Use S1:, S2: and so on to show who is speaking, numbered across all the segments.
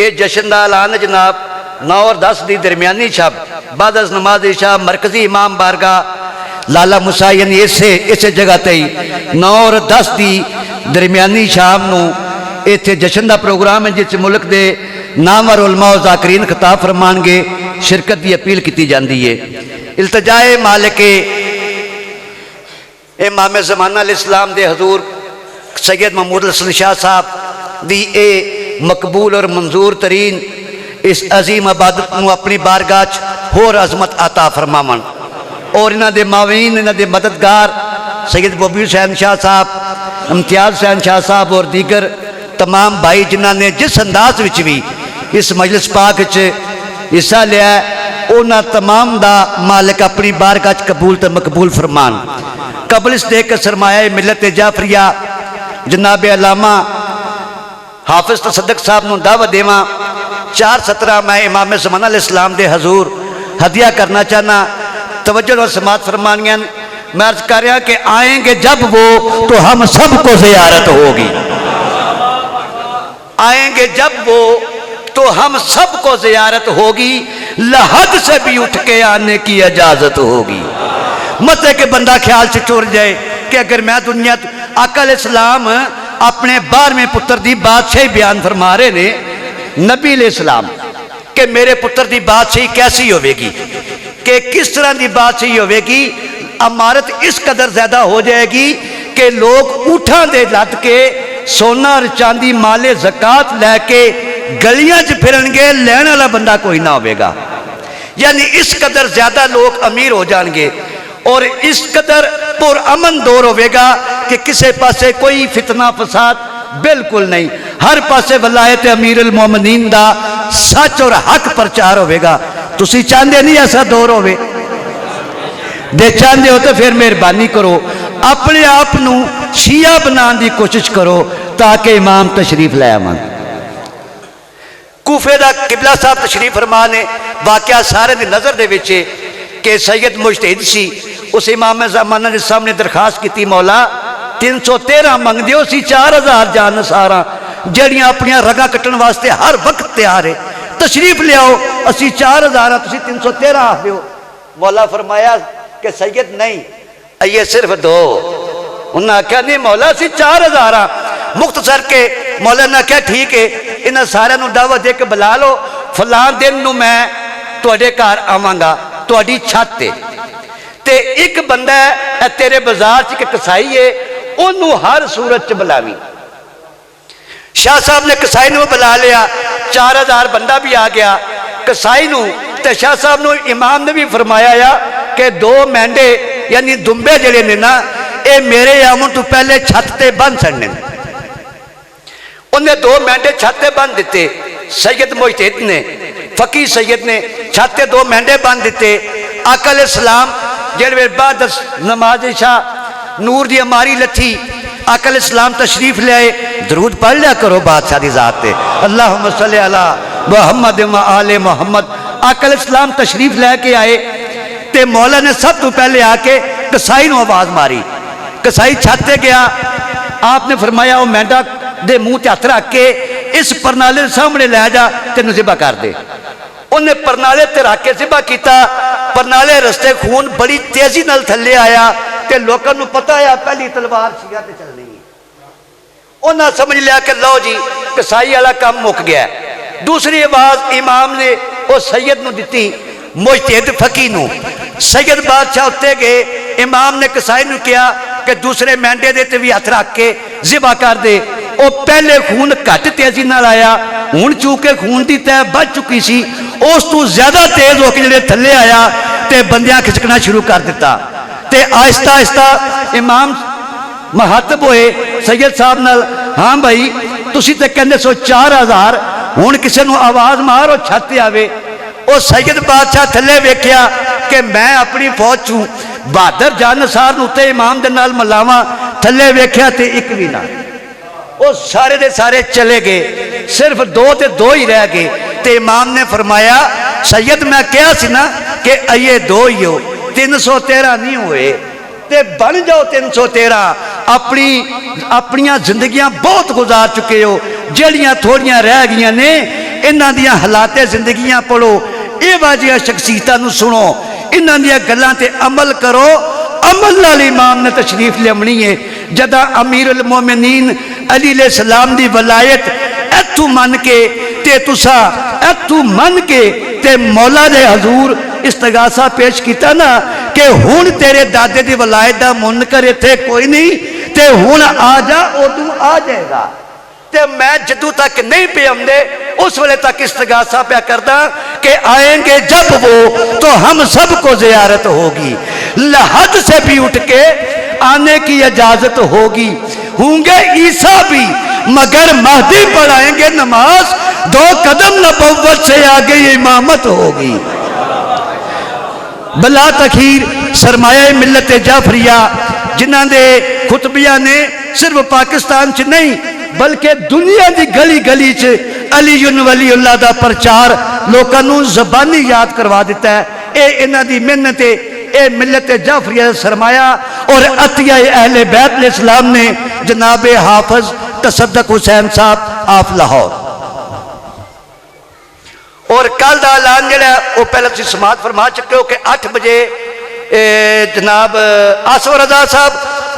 S1: ये जश्न का ऐलान जनाब 9 और 10 की दरमियानी शब बाद नमाज इशा मरकजी इमाम बारगा लाला मूसा यानी इस जगह ते 9 और 10 की दरमियानी शाम को इत्थे जश्न का प्रोग्राम है जिस मुल्क के नामवर उलमा ज़ाकरीन खिताब फरमानगे शिरकत की अपील की जाती है। इल्तजाए मालिक इमाम ज़माना इस्लाम दे हजूर सैयद महमूद हसन शाह साहब दी ए मकबूल और मंजूर तरीन इस अजीम इबादत को अपनी बारगाह होर अजमत आता फरमावन और इन्हों के मावीन इन्हों के मददगार सैयद बबी हुसैन शाह साहब इम्तियाज़ हुसैन शाह साहब और दीगर तमाम भाई जिन्होंने जिस अंदाज विच भी इस मजलिस पाक हिस्सा लिया उन्होंने तमाम का मालिक अपनी बारगाह कबूल तो मकबूल फरमान। कबल इस देख सरमाया मिलत जाफरिया जनाब अलामा हाफिज तसद्दक साहब को दावत देव 4:17 मैं इमाम ज़माना इस्लाम के हजूर हदिया करना चाहना। तवज्जो और समात फरमानियां मैं अर्ज कर रहा कि आएंगे जब वो तो हम सबको ज़ियारत होगी, आएंगे जब वो तो हम सबको ज़ियारत होगी, लहद से भी उठ के आने की इजाज़त होगी। मत है कि बंदा ख्याल से चुर जाए कि अगर मैं दुनिया अकल इस्लाम अपने 12वें पुत्र की बादशाही बयान फरमा रहे ने नबी इस्लाम कि मेरे पुत्र की बादशाही कैसी होगी कि किस तरह की बादशाही होगी। अमारत इस कदर ज्यादा हो जाएगी कि लोग ऊँठां दे लद के सोना और चांदी माले ज़कात लैके गलियां च फिरनगे, लैण वाला बंदा कोई ना होगा। यानी इस कदर ज्यादा लोग अमीर हो जाएंगे और इस कदर पुरअमन दौर होगा कि किसी पासे कोई फितना फसाद बिल्कुल नहीं, हर पासे वलायत अमीर उल मोमिनीन दा सच और हक प्रचार होगा। तुसी चाहते नहीं ऐसा दौर होवे? जे चाहते हो तो फिर मेहरबानी करो अपने आप नू शिया बनाने की कोशिश करो ताकि इमाम तशरीफ लै आवन। कूफे का किबला साहब तशरीफ फरमा ने वाकया सारे की नज़र दे विच कि सैयद मुजतहिद सी उस इमाम ज़माना के सामने दरखास्त की मौला 313 मंगदे हो सी 4000 जानसारा जड़ियाँ अपन रगा कट्टन वास्ते हर वक्त तैयार है, तशरीफ लियाओ असी 4000 तुसी 313 आख दो। मौला फरमाया कि सैयद नहीं ये सिर्फ 2। उन्हें आख्या नहीं मौला असी 4000 मुख्तसर के मौला ने आख्या ठीक है इन्होंने सारे दावत दे के बुला लो, फलां दिन मैं तुहाडे घर आवांगा तुहाडी छत ते एक बंदा है तेरे बाजार च कसाई है उन्होंने हर सूरत च बुलावी। शाह साहब ने कसाई को बुला लिया, 4000 बंदा भी आ गया कसाई नू ते शाह साहब ने इमाम ने भी फरमाया कि 2 मेंढे यानी दुंबे जड़े ने ना ये मेरे आवन तो पहले छत ते बन छड़ने। उन्हें 2 मेंढे छत ते बन दिते। सैयद मुजतहिद ने फकीर सैयद ने छत ते 2 मेंढे बन दिते। अकल इस्लाम जेड़े बाद नमाज इशा नूर दी अमारी लथी अकल इस्लाम तशरीफ ले आए। दरूद पढ़ लिया करो बादशाह दी जात ते अल्लाहुम्मा सल्ली अला मुहम्मद व आले मुहम्मद। अकल इस्लाम तशरीफ लेके आए ते मौला ने सब तो पहले आके कसाई को आवाज मारी। कसाई छत ते गया, आपने फरमाया वो मेंढा दे मुंह ते हथ रख के इस परनाले सामने लै जा तेन ज़िबा कर दे। उन्हें परनाले ते रख के ज़िबा किया। परनाले रस्ते खून बड़ी तेजी नाल थले आया ते लोगों को पता है पहली तलवार शिया ते चलनी है। उन्हें समझ लिया कि लो जी कसाई वाला काम मुक गया। दूसरी आवाज इमाम ने वो सैयद नू दी मुजतहिद फकी नू। सैयद बादशाह उत्ते गए, इमाम ने कसाई नू कहा कि दूसरे मेंढे दे ते भी हथ रख के ज़िबा कर दे। वो पहले खून घट तेजी नाल आया, हुण चूके खून की तय बच चुकी सी, उस तू ज्यादा तेज होकर जो थले आया तो बंदियां खिचकना शुरू कर दिता। ते आहिस्ता आहिस्ता इमाम महतब होए सैयद साहब नाल, हाँ भाई तुसी ते कहंदे सो 4000 हुण किसी को आवाज मार और छत आवे। वो सैयद बादशाह थले वेख्या कि मैं अपनी फौज चू बहादुर जानसार उत्ते इमाम दे नाल मलावा, थले वेख्या ते एक भी ना। वो सारे दे सारे चले गए, सिर्फ 2 ते 2 ही रह गए। ते इमाम ने फरमाया सैयद मैं कहा सी ना कि ये 2 ही हो, 313 नहीं हुए ते बन जाओ 313। अपनी जिंदगियां बहुत गुजार चुके हो, जड़ियां थोड़ियां रह गई ने इन्हां दियां हालाते जिंदगियां पढ़ो, ये वाजिया शख्सियतां नूं सुनो, इन्हां दियां गल्लां ते अमल करो। अमल नाल इमाम ने तशरीफ लियावनी है। जदा अमीरुल मोमिनीन अली अलैहिस्सलाम दी वलायत इत्थों मन के ते तुसा इत्थों मन के ते मौला दे हजूर इस्तगासा पेश किया ना कि हुण तेरे दादे दी वलायत दा मुनकर इत्थे कोई नहीं, ते हुण आ जा, उदू आ जाएगा। ते मैं जदों तक नहीं पे आंदे उस वेले तक इस्तगासा पे करदा कि आएंगे जब वो तो हम सबको जियारत होगी, लहद से भी उठ के आने की इजाजत होगी। होंगे ईसा भी मगर महदी पढ़ाएंगे नमाज, 2 कदम नबुव्वत से आगे इमामत होगी। बला तखीर सरमाया मिलत जाफरिया जिन्हां दे खुतबिया ने सिर्फ पाकिस्तान च नहीं बल्कि दुनिया की गली गली च अली वलीउल्लाह दा प्रचार लोगों को जबानी याद करवा दिता है। ये इन्हां दी मेहनत है, ये मिलत जाफरिया का सरमाया और अतिया अहले बैत अलैहिस्सलाम ने जनाब हाफिज तसद्दुक हुसैन साहब आप लाहौर। और कल का ऐलान जड़ा वो पहले तुम समात फरमा चुके हो कि 8 बजे जनाब आसफ रजा साहब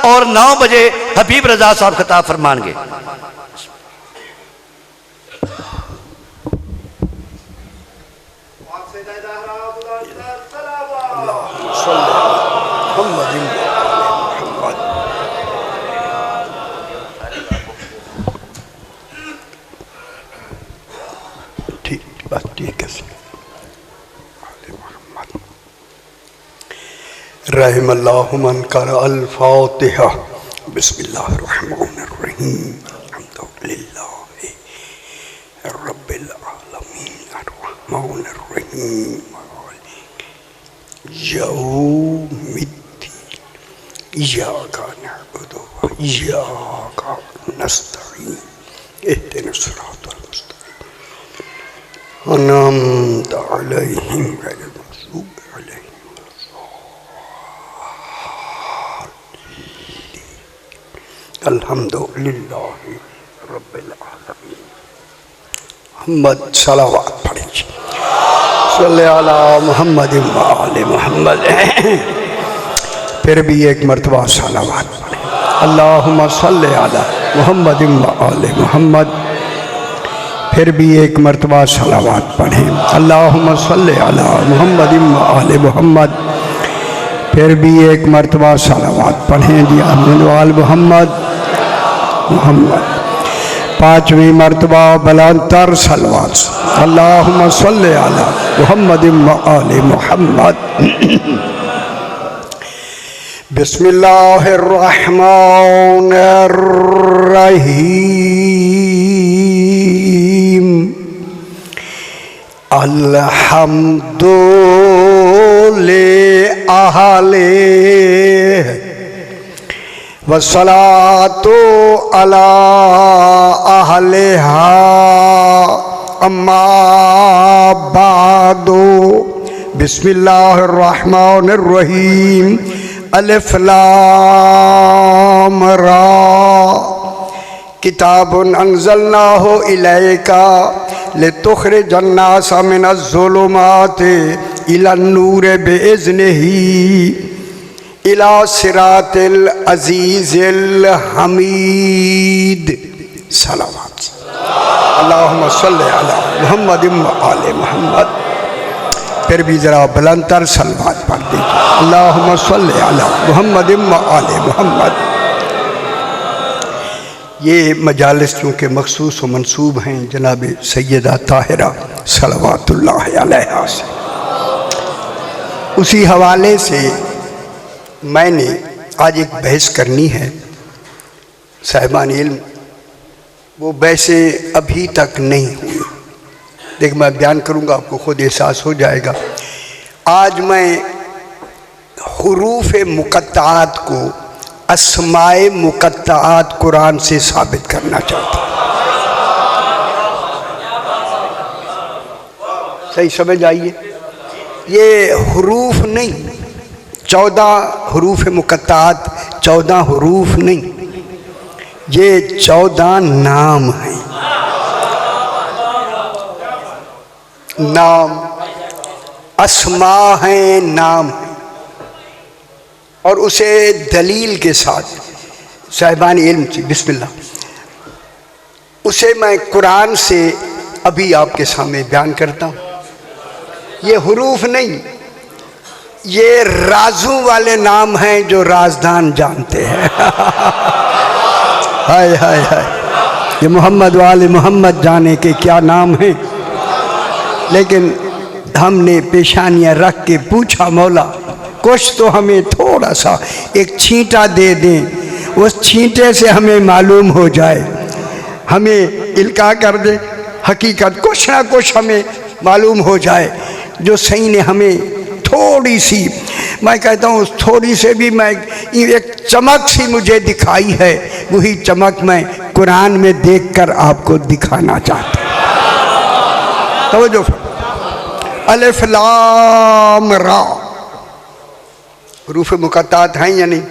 S1: और 9 बजे हबीब रजा साहब खिताब फरमाएंगे।
S2: रहमल्लाहु मन क़रा अल-फ़ातिहा बिस्मिल्लाहिर्रहमानिर्रहीम अल्हम्दुलिल्लाहि रब्बिल आलमीन अर्रहमानिर्रहीम यौमिद्दीन इय्याका नअबुदु व इय्याका नस्तईन इहदिनस सिरातल मुस्तक़ीम अनअमता अलैहिम गैरिल मग़ज़ूबि अलैहिम अल्हम्दुलिल्लाहि रब्बिल आलमीन। मोहम्मद सलावत पढ़िए, सल्ले अला मुहम्मद व आले मुहम्मद। फिर भी एक मरतबा सलावत पढ़े, अल्लाहुम्मा सल्ले अला मुहम्मद व आले मुहम्मद। फिर भी एक मरतबा सलावत पढ़े, अल्लाहुम्मा सल्ले अला मुहम्मद व आले मुहम्मद। फिर भी एक मरतबा सलावत पढ़ें जी अहमद मोहम्मद मोहम्मद। 5वीं मरतबा बुलंदतर सलवात, अल्लाहुम्मा सल्ले अला मुहम्मद व आले मुहम्मद। बिस्मिल्लाहिर्रहमानिर्रहीम अल्हम्दुलिल्लाहि आहले वस्सलातु अला आहलिहा अम्मा बादो। बिस्मिल्लाहिर्रहमानिर्रहीम अलिफ लाम रा किताबुन अंज़लनाहु इलैका लितुख़रिजन नास मिनज़्ज़ुलुमाति इलन-नूर बिइज़्निही इला सिरातिल अज़ीज़िल हमीद। सलावत, अल्लाहुम्मा सल्ले अला मुहम्मद व आले मुहम्मद। फिर भी ज़रा बुलंदतर सलवात पढ़ दीजिए, अल्लाहुम्मा सल्ले अला मुहम्मद व आले मुहम्मद। ये मजालिस चूँकि मखसूस व मंसूब हैं जनाब सैयदा ताहिरा सलवातुल्लाह अलैहा से, उसी हवाले से मैंने आज एक बहस करनी है। साहिबान इल्म वो वैसे अभी तक नहीं हुई, देख मैं बयान करूँगा आपको खुद एहसास हो जाएगा। आज मैं हुरूफ मुक़त्ताआत को अस्माए मुक़त्ताआत कुरान से साबित करना चाहता हूँ। सही समझ आइए, ये हुरूफ नहीं, 14 हुरूफ मुक़त्ताआत 14 हुरूफ नहीं, ये 14 नाम हैं। नाम, अस्मा हैं, नाम है, और उसे दलील के साथ साहिबान इल्म थी। बिस्मिल्लाह, उसे मैं कुरान से अभी आपके सामने बयान करता हूँ। ये हुरूफ नहीं, ये राजू वाले नाम हैं जो राजदान जानते हैं। हाय हाय हाय, ये मोहम्मद वाले मोहम्मद जाने के क्या नाम हैं। लेकिन हमने पेशानियाँ रख के पूछा, मौला कुछ तो हमें थोड़ा सा एक छींटा दे दें, उस छींटे से हमें मालूम हो जाए, हमें इल्का कर दे हकीकत, कुछ ना कुछ हमें मालूम हो जाए। जो सही ने हमें थोड़ी सी, मैं कहता हूँ थोड़ी से भी, मैं एक चमक सी मुझे दिखाई है, वही चमक मैं कुरान में देखकर आपको दिखाना चाहता हूँ। तो जो अलिफ लाम रा रूफ मुक़त्तात हैं या नहीं,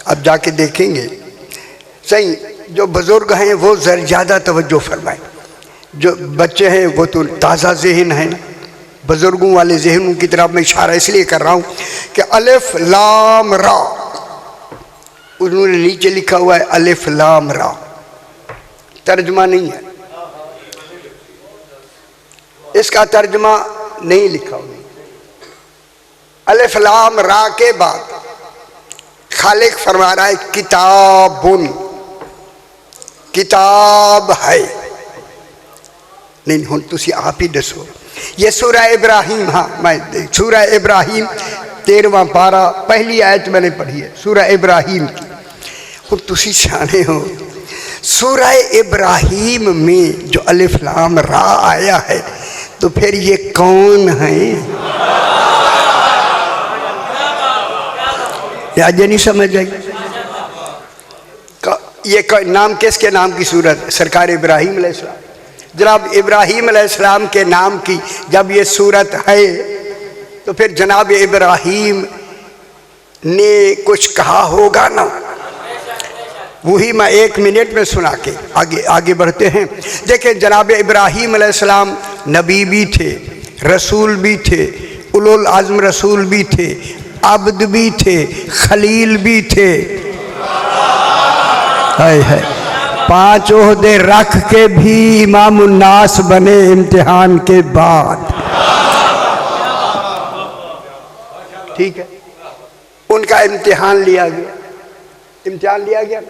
S2: अब जाके देखेंगे। सही, जो बुज़ुर्ग हैं वो ज़्यादा तवज्जो फरमाएं, जो बच्चे हैं वो तो ताज़ा ज़हन हैं, बुज़ुर्गों वाले ज़हनों की तरफ मैं इशारा इसलिए कर रहा हूँ कि अलिफ लाम रा, उन्होंने नीचे लिखा हुआ है अलिफ लाम रा, तर्जुमा नहीं है, इसका तर्जुमा नहीं लिखा हुआ। अलिफ लाम रा के बाद खालिक फरमा रहा है किताबुन, किताब है। नहीं, हुण तुसी आप ही दसो, ये सूरह इब्राहिम, हाँ मैं सूरह इब्राहिम 13वां पारा पहली आयत मैंने पढ़ी है सूरह इब्राहिम की। हुण तुसी सियाणे हो, सूरह इब्राहिम में जो अलिफ लाम रा आया है, तो फिर ये कौन है? आज नहीं समझ आई। ये नाम किसके नाम की सूरत? सरकार इब्राहिम अलैहिस्सलाम। जनाब इब्राहिम अलैहिस्सलाम के नाम की जब ये सूरत है, तो फिर जनाब इब्राहिम ने कुछ कहा होगा ना, वही मैं 1 मिनट में सुना के आगे बढ़ते हैं। देखें, जनाब इब्राहिम अलैहिस्सलाम नबी भी थे, रसूल भी थे, उलुल आज़म रसूल भी थे, अब्द भी थे, खलील भी थे। हाय हाय, 5 ओहदे रख के भी इमाम उन्नास बने इम्तिहान के बाद। ठीक है, उनका इम्तिहान लिया गया, इम्तिहान लिया गया।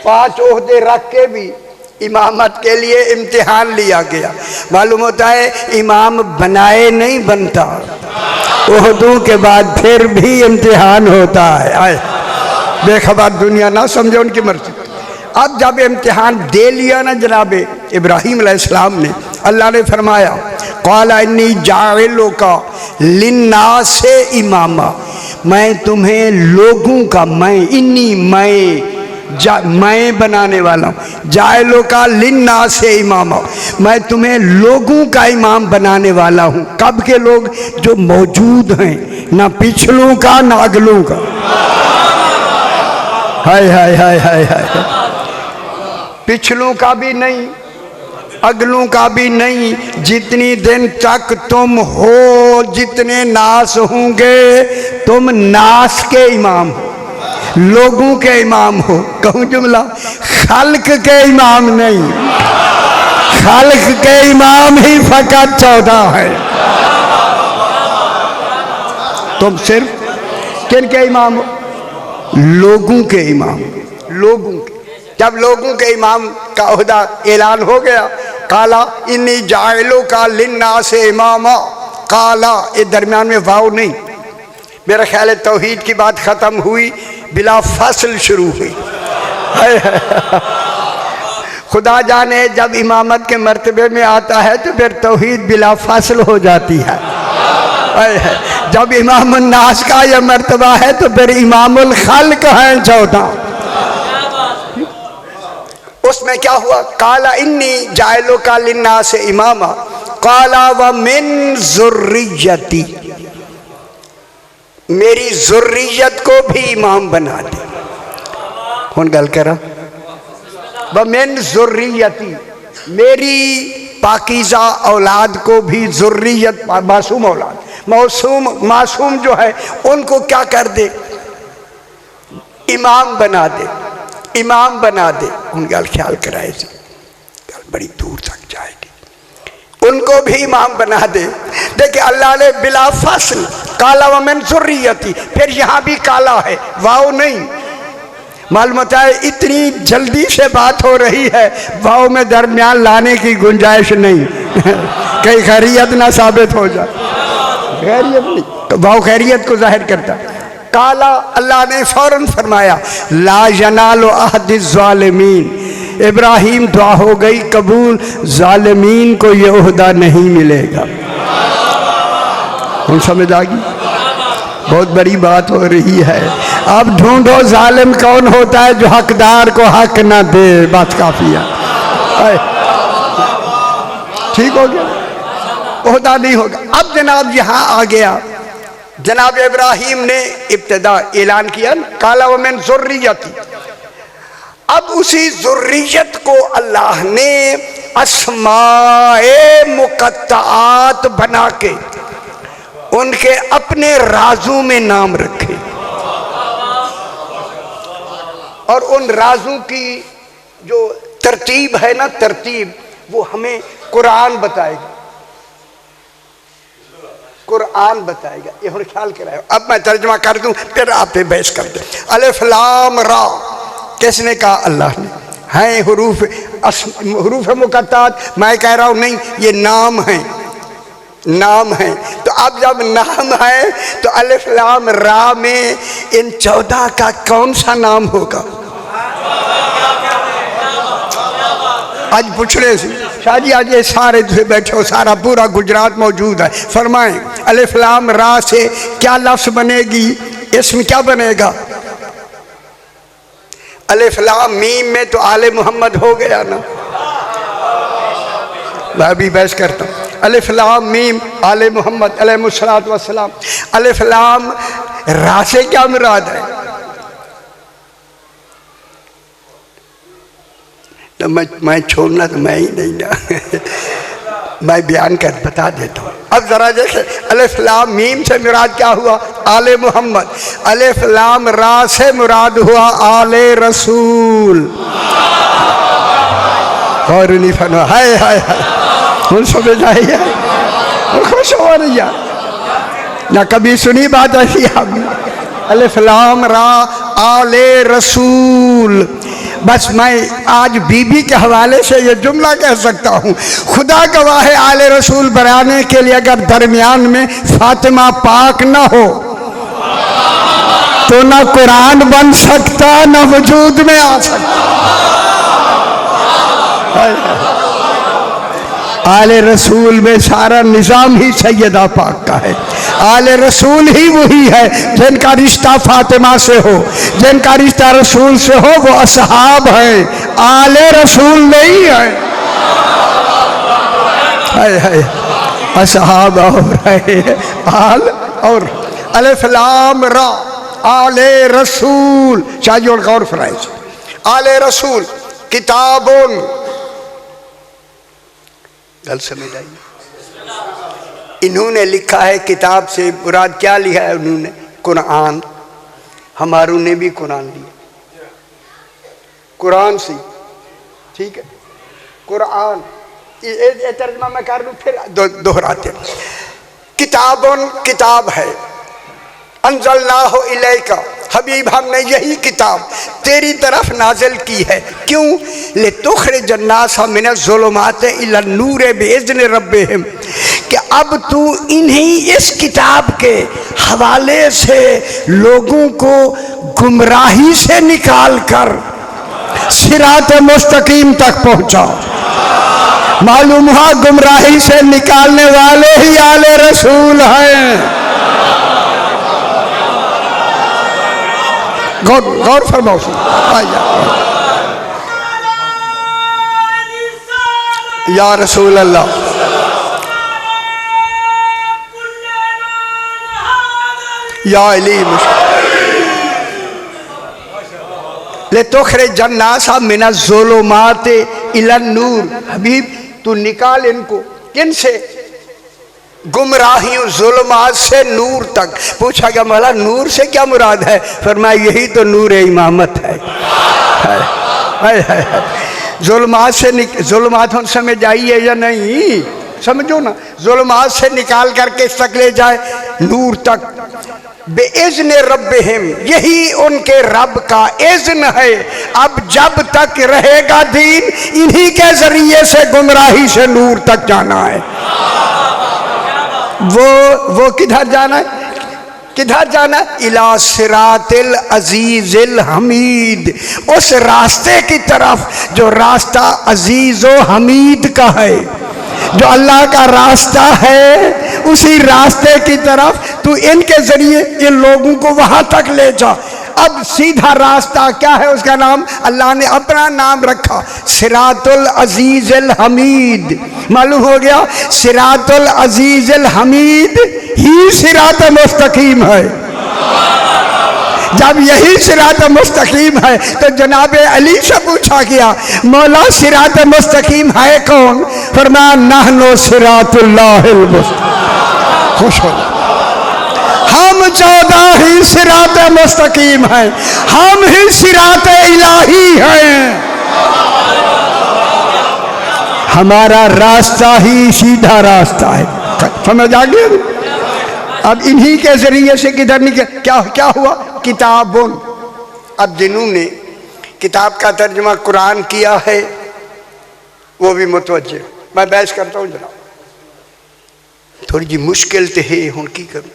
S2: 5 ओहदे रख के भी इमामत के लिए इम्तिहान लिया गया। मालूम होता है इमाम बनाए नहीं बनता, ओहदों के बाद फिर भी इम्तिहान होता है। आए बेखबर दुनिया ना समझे उनकी मर्जी। अब जब इम्तिहान दे लिया ना जनाब इब्राहिम अलैहिस्सलाम ने, अल्लाह ने फरमाया क़ाला इन्नी जाइलुका लिन्नासे इमामा, मैं तुम्हें लोगों का, मैं बनाने वाला हूँ। जायलो का लिन्ना से इमामा, मैं तुम्हें लोगों का इमाम बनाने वाला हूँ। कब के लोग? जो मौजूद हैं, ना पिछलों का ना अगलों का। हाय हाय हाय हाय हाय, पिछलों का भी नहीं, अगलों का भी नहीं। जितनी दिन तक तुम हो, जितने नास होंगे, तुम नास के इमाम हो, लोगों के इमाम हो। कहूँ जुमला, खल्क के इमाम नहीं, खल्क के इमाम ही फकत 14 है। तुम सिर्फ किन के इमाम हो? लोगों के इमाम, लोगों के। जब लोगों के इमाम का ओहदा ऐलान हो गया, काला इन्नी जाइलो का लिन्ना से इमामा, काला ये दरमियान में वाव नहीं। मेरा ख्याल है तौहीद की बात ख़त्म हुई, बिला फसल शुरू हुई। खुदा जाने जब इमामत के मर्तबे में आता है तो फिर तौहीद बिला फसल हो जाती है। जब इमाम नास का यह मर्तबा है तो फिर इमामुल खल्क है 14। उसमें क्या हुआ? काला इन्नी जाइलो का लिन्ना से इमामा, काला व मिन ज़ुर्रियती, मेरी ज़ुर्रियत को भी इमाम बना दे। कौन गल करा? व मिन ज़ुर्रियती, मेरी पाकीज़ा औलाद को भी ज़ुर्रियत, मासूम औलाद, मासूम जो है उनको क्या कर दे, इमाम बना दे, इमाम बना दे। उनका ख्याल कराए से बड़ी दूर तक जाएगी, उनको भी इमाम बना दे। देखिए अल्लाह ने बिला फसल काला व मिन ज़ुर्रियती, फिर यहाँ भी काला है, वाव नहीं। मालूम होता है इतनी जल्दी से बात हो रही है, वाव में दरमियान लाने की गुंजाइश नहीं कहीं खैरियत ना साबित हो जाए, खैरियत नहीं, तो वाव खैरियत को जाहिर करता। काला अल्लाह ने फौरन फरमाया ला यनालु अहदिज़ ज़ालिमीन, इब्राहिम दुआ हो गई कबूल, ज़ालिमीन को ये ओहदा नहीं मिलेगा। हम समझ आ गई, बहुत बड़ी बात हो रही है। अब ढूंढो जालिम कौन होता है जो हकदार को हक ना दे, बात काफी है। ठीक हो गया, ओहदा नहीं होगा। अब जनाब यहाँ आ गया, जनाब इब्राहिम ने इब्तिदा ऐलान किया काला व मिन ज़ुर्रियती। अब उसी ज़ुर्रियत को अल्लाह ने अस्माए मुक़त्तआत बना के उनके अपने राजू में नाम रखे, और उन राजू की जो तरतीब है ना, तरतीब वो हमें कुरान बताएगा, कुरान बताएगा। ये और ख्याल कराए। अब मैं तर्जुमा कर दूं फिर आप पे बहस कर दे। अलिफ लाम रा किसने कहा? अल्लाह ने। हैं हुरूफ मुक़त्तआत, मैं कह रहा हूं नहीं, ये नाम है, नाम है। तो अब जब नाम है तो अलिफ लाम रा में इन 14 का कौन सा नाम होगा? आज पूछ रहे थे शादी, आज ये सारे बैठे हो, सारा पूरा गुजरात मौजूद है, फरमाएं अलिफ लाम रा से क्या लफ्ज़ बनेगी, इसमें क्या बनेगा? अलिफ लाम मीम में तो आले मोहम्मद हो गया ना, मैं भी बहस करता हूँ। अलिफ लाम मीम आले मोहम्मद अलैहिस्सलातु वस्सलाम। अलिफ लाम रा से क्या मुराद है? तो मैं छोड़ना तो मैं ही नहीं ना मैं बयान कर बता देता हूँ। अब जरा जैसे अलिफ लाम मीम से मुराद क्या हुआ? आले मोहम्मद। अलिफ लाम रा से मुराद हुआ आले रसूल। और नहीं फनो हाय हाय हाय, समझ आई है, खुश हो रही है ना, कभी सुनी बात ऐसी आपने? अलिफ लाम रा आले रसूल। बस मैं आज बीबी के हवाले से ये जुमला कह सकता हूँ, खुदा गवाह है आले रसूल बनाने के लिए अगर दरमियान में फातिमा पाक न हो तो ना कुरान बन सकता, ना वजूद में आ सकता। आले रसूल में सारा निज़ाम ही सैयदा पाक का है। आले रसूल ही वही है जिनका रिश्ता फातिमा से हो, जिनका रिश्ता रसूल से हो, वो असहाब है, आले रसूल नहीं है। असहाब और है, आल और अलिफ लाम रा आले रसूल। चाहिए और गौर फराइज। आले रसूल किताबुन, गल समझ आई? इन्होंने लिखा है किताब से मुराद क्या लिखा है उन्होंने? कुरान। हमारों ने भी कुरान लिया, कुरान से, ठीक है, कुरान। ये तर्जुमा मैं कर लूँ फिर दोहराते। किताबुन किताब है, अंज़लनाहु इलैका हबीब हमने यही किताब तेरी तरफ नाजिल की है। क्यों? लितुख़रिजन नास मिनज़्ज़ुलुमात इला नूर बिइज़्नि रब्बिहिम, कि अब तू इन्हीं इस किताब के हवाले से लोगों को गुमराही से निकाल कर सिरात मुस्तकीम तक पहुँचा। मालूम हुआ गुमराही से निकालने वाले ही आले रसूल हैं। गौर फरमाओ। या रसूल अल्लाह, या अली लितुख़रिजन नास मिनज़्ज़ुलुमात इला नूर। हबीब तू निकाल इनको, किनसे? गुमराहियों जुल्मात से नूर तक। पूछा गया मौला नूर से क्या मुराद है? फरमाया यही तो नूर इमामत है। जुल्मात से जुल्मात हम समझ आइए या नहीं? समझो ना, जुल्मात से निकाल करके तक ले जाए नूर तक। बेइज़्न रब्बिहिम, यही उनके रब का इज़्न है। अब जब तक रहेगा दीन, इन्हीं के जरिए से गुमराही से नूर तक जाना है। वो किधर जाना है? किधर जाना? इला सिरातिल अजीजिल हमीद, उस रास्ते की तरफ जो रास्ता अजीज व हमीद का है, जो अल्लाह का रास्ता है, उसी रास्ते की तरफ तू इनके जरिए इन लोगों को वहां तक ले जा। अब सीधा रास्ता क्या है? उसका नाम अल्लाह ने अपना नाम रखा, सिरातुल अजीजुल हमीद। मालूम हो गया, सिरातुल अजीजुल हमीद ही सिरात मुस्तकीम है। जब यही सिरात मुस्तकीम है तो जनाब अली से पूछा गया, मौला सिरात मुस्तकीम है कौन? फरमाया नहनो सिरातुल्लाहिल मुस्तकीम। खुश हो, हम 14 ही सिरात मुस्तकीम हैं, हम ही सिरात इलाही हैं। हमारा रास्ता ही सीधा रास्ता है। समझ आ गया? अब इन्हीं के जरिए से किधर निकल, क्या हुआ? किताबुन। अब जिन्होंने किताब का तर्जुमा कुरान किया है वो भी मुतवज्जे। मैं बहस करता हूँ जनाब, थोड़ी जी मुश्किल तो है, हूँ की करूँ।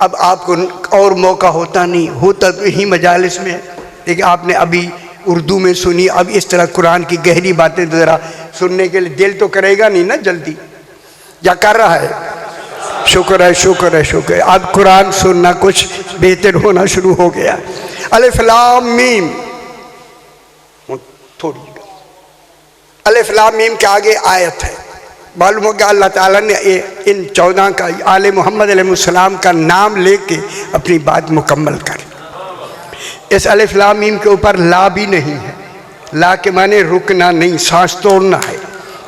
S2: अब आपको और मौका होता नहीं, होता तो यही मजालिस में है, लेकिन आपने अभी उर्दू में सुनी। अब इस तरह कुरान की गहरी बातें तो ज़रा सुनने के लिए दिल तो करेगा नहीं ना जल्दी, या कर रहा है? शुक्र है, शुक्र है, शुक्र है। अब कुरान सुनना कुछ बेहतर होना शुरू हो गया। अलिफ लाम मीम, थोड़ी अलिफ लाम मीम के आगे आयत है। मालूम हो गया अल्लाह ताला ने इन 14 का आले मोहम्मद अलैहिस्सलाम का नाम लेके अपनी बात मुकम्मल कर। इस अलिफ लाम मीम के ऊपर ला भी नहीं है। ला के माने रुकना नहीं, सांस तोड़ना है,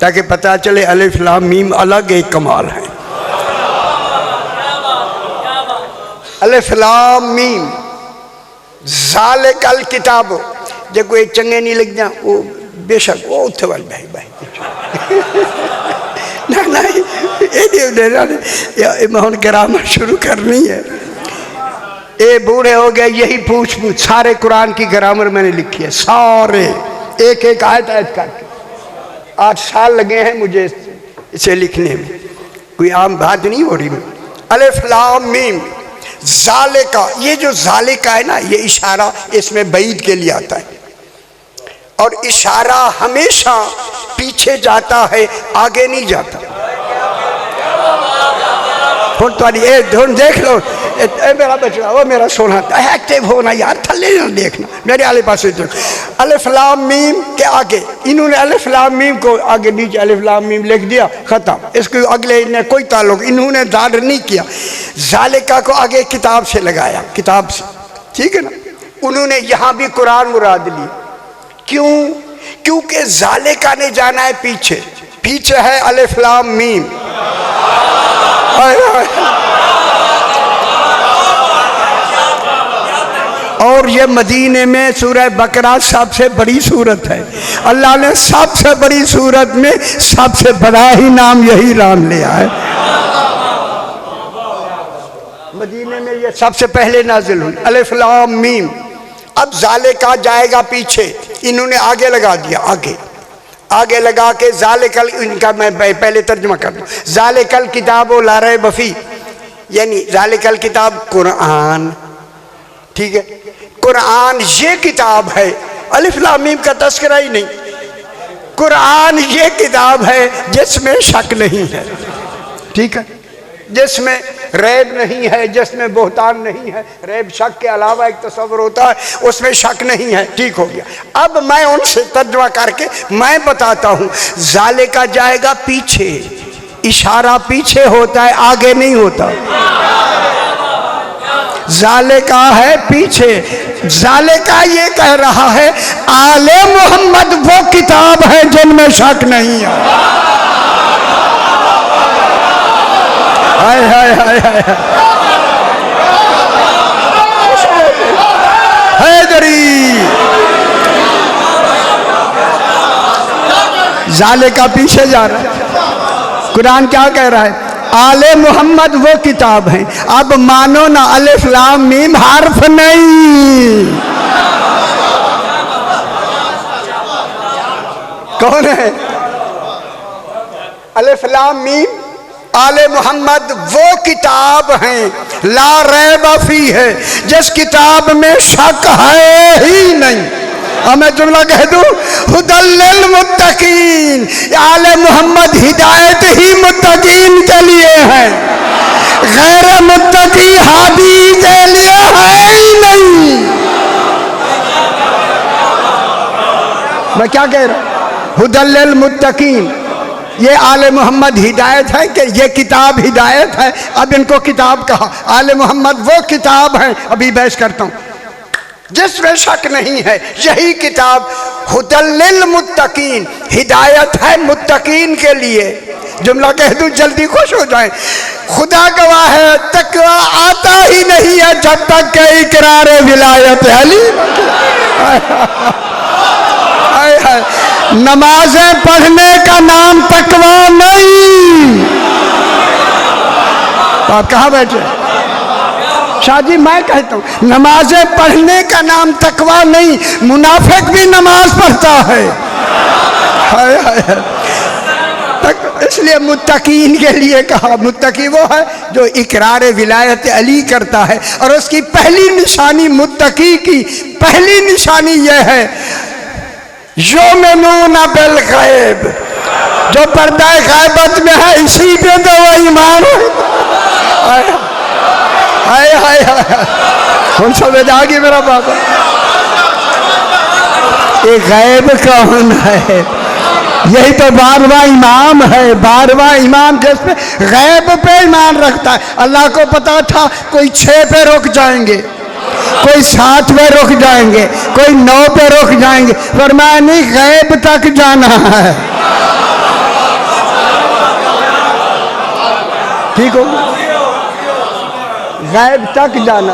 S2: ताकि पता चले अलिफ लाम मीम अलग एक कमाल है। अलिफ लाम मीम ज़ालिकल किताब, जब कोई चंगे नहीं लग जा वो बेशक वो उठे वाले भाई भाई ना ये मैं ग्रामर शुरू करनी है। ये बूढ़े हो गए, यही पूछ सारे कुरान की ग्रामर मैंने लिखी है, सारे एक एक आयत आयत करके। 8 साल लगे हैं मुझे इसे लिखने में, कोई आम बात नहीं हो रही। अलिफ लाम मीम ज़ालिका, ये जो ज़ालिका है ना, ये इशारा इसमें बईद के लिए आता है, और इशारा हमेशा पीछे जाता है, आगे नहीं जाता। धुन देख लो, मेरा बच्चा वो मेरा सोना एक्टिव होना यार, थले ना देखना, मेरे आले पास अलिफ लाम मीम के आगे इन्होंने अलिफ लाम मीम को आगे नीचे अलिफ लाम मीम लिख दिया, खत्म। इसको अगले ने कोई ताल्लुक, इन्होंने दाद नहीं किया। ज़ालिका को आगे किताब से लगाया, किताब से, ठीक है ना। उन्होंने यहाँ भी कुरान मुराद ली। क्यों? क्योंकि ज़ालिका ने जाना है पीछे, पीछे है अलिफ लाम मीम। और ये मदीने में सूरह बकरा सबसे बड़ी सूरत है। अल्लाह ने सबसे बड़ी सूरत में सबसे बड़ा ही नाम यही नाम लिया है। मदीने में ये सबसे पहले नाजिल हुई अलिफ लाम मीम। अब ज़ालिका जाएगा पीछे, इन्होंने आगे लगा दिया, आगे लगा के ज़ालिकल, इनका मैं पहले तर्जुमा कर दूं। ज़ालिकल किताब ला रैब फी, यानी ज़ालिकल किताब कुरान, ठीक है। कुरान ये किताब है, अलिफ लाम मीम का तस्करा ही नहीं। कुरान ये किताब है जिसमें शक नहीं है, ठीक है, जिसमें रैब नहीं है, जिसमें बोहतान नहीं है। रैब शक के अलावा एक तस्वर होता है, उसमें शक नहीं है, ठीक हो गया। अब मैं उनसे तर्जुमा करके मैं बताता हूँ। ज़ालिका जाएगा पीछे, इशारा पीछे होता है, आगे नहीं होता। ज़ालिका है पीछे। ज़ालिका ये कह रहा है आले मोहम्मद वो किताब है जिनमें शक नहीं है। हाय हाय हाय हैदरी जाले का पीछे जा रहा है। कुरान क्या कह रहा है? आले मोहम्मद वो किताब है। अब मानो ना अलिफ लाम मीम हर्फ नहीं। कौन है? अलिफ लाम मीम आले मोहम्मद वो किताब है, ला रैब फी है, जिस किताब में शक है ही नहीं। और मैं जुमला कह दूं, हुदल लिल मुत्तकीन, आले मोहम्मद हिदायत ही मुत्तकीन के लिए है, गैर मुत्तकी हादी के लिए है ही नहीं। मैं क्या कह रहा हूं? हुदल लिल मुत्तकीन, ये आले मोहम्मद हिदायत है कि ये किताब हिदायत है। अब इनको किताब कहा, आले मोहम्मद वो किताब है। अभी बहस करता हूं, जिसमें शक नहीं है, यही किताब हुदल लिल मुत्तकीन, हिदायत है मुत्तकीन के लिए। जुमला कह दूं जल्दी खुश हो जाए। खुदा गवाह है, तकवा आता ही नहीं है जब तक के इकरार विलायत अली। नमाजें पढ़ने का नाम तकवा नहीं। तो आप कहाँ बैठे? शाहजी मैं कहता हूँ, नमाजें पढ़ने का नाम तकवा नहीं। मुनाफिक भी नमाज पढ़ता है। हाय हाय। इसलिए मुत्तकीन के लिए कहा। मुत्तकी वो है जो इकरार विलायत अली करता है। और उसकी पहली निशानी, मुत्तकी की पहली निशानी यह है, युमिनून बिल गैब, जो पर्दा गैबत में है, इसी पे तो वो ईमान है। हाय हाय हाय, हम समझ आ गए मेरा बाबा। ये गैब कौन है? यही तो 12वां इमाम है। 12वां इमाम जिसमें गैब पे ईमान रखता है। अल्लाह को पता था कोई 6 पे रुक जाएंगे, कोई 7 पे रुक जाएंगे, कोई 9 पे रुक जाएंगे, फरमाया नहीं, गैब तक जाना है। ठीक हो? गैब तक जाना।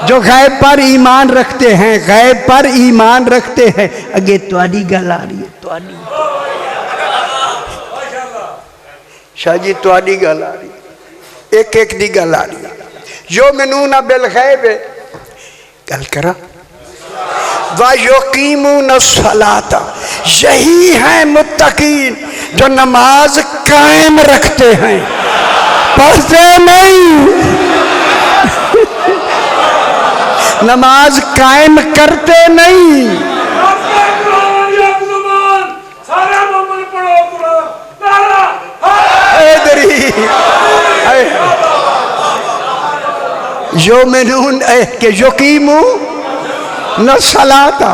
S2: जो गैब पर ईमान रखते हैं, गैब पर ईमान रखते हैं। अगे तुहाडी गल आ रही है, तुहाडी शाह जी, तुहाडी गल आ रही है, एक एक दी गल आ रही है। युमिनून बिल गैब गल करा, व युकीमून सलाता, यही है मुत्तकीन जो नमाज कायम रखते हैं, पढ़ते नहीं। नमाज कायम करते नहीं। युमिनून के युकीमू न सलाता,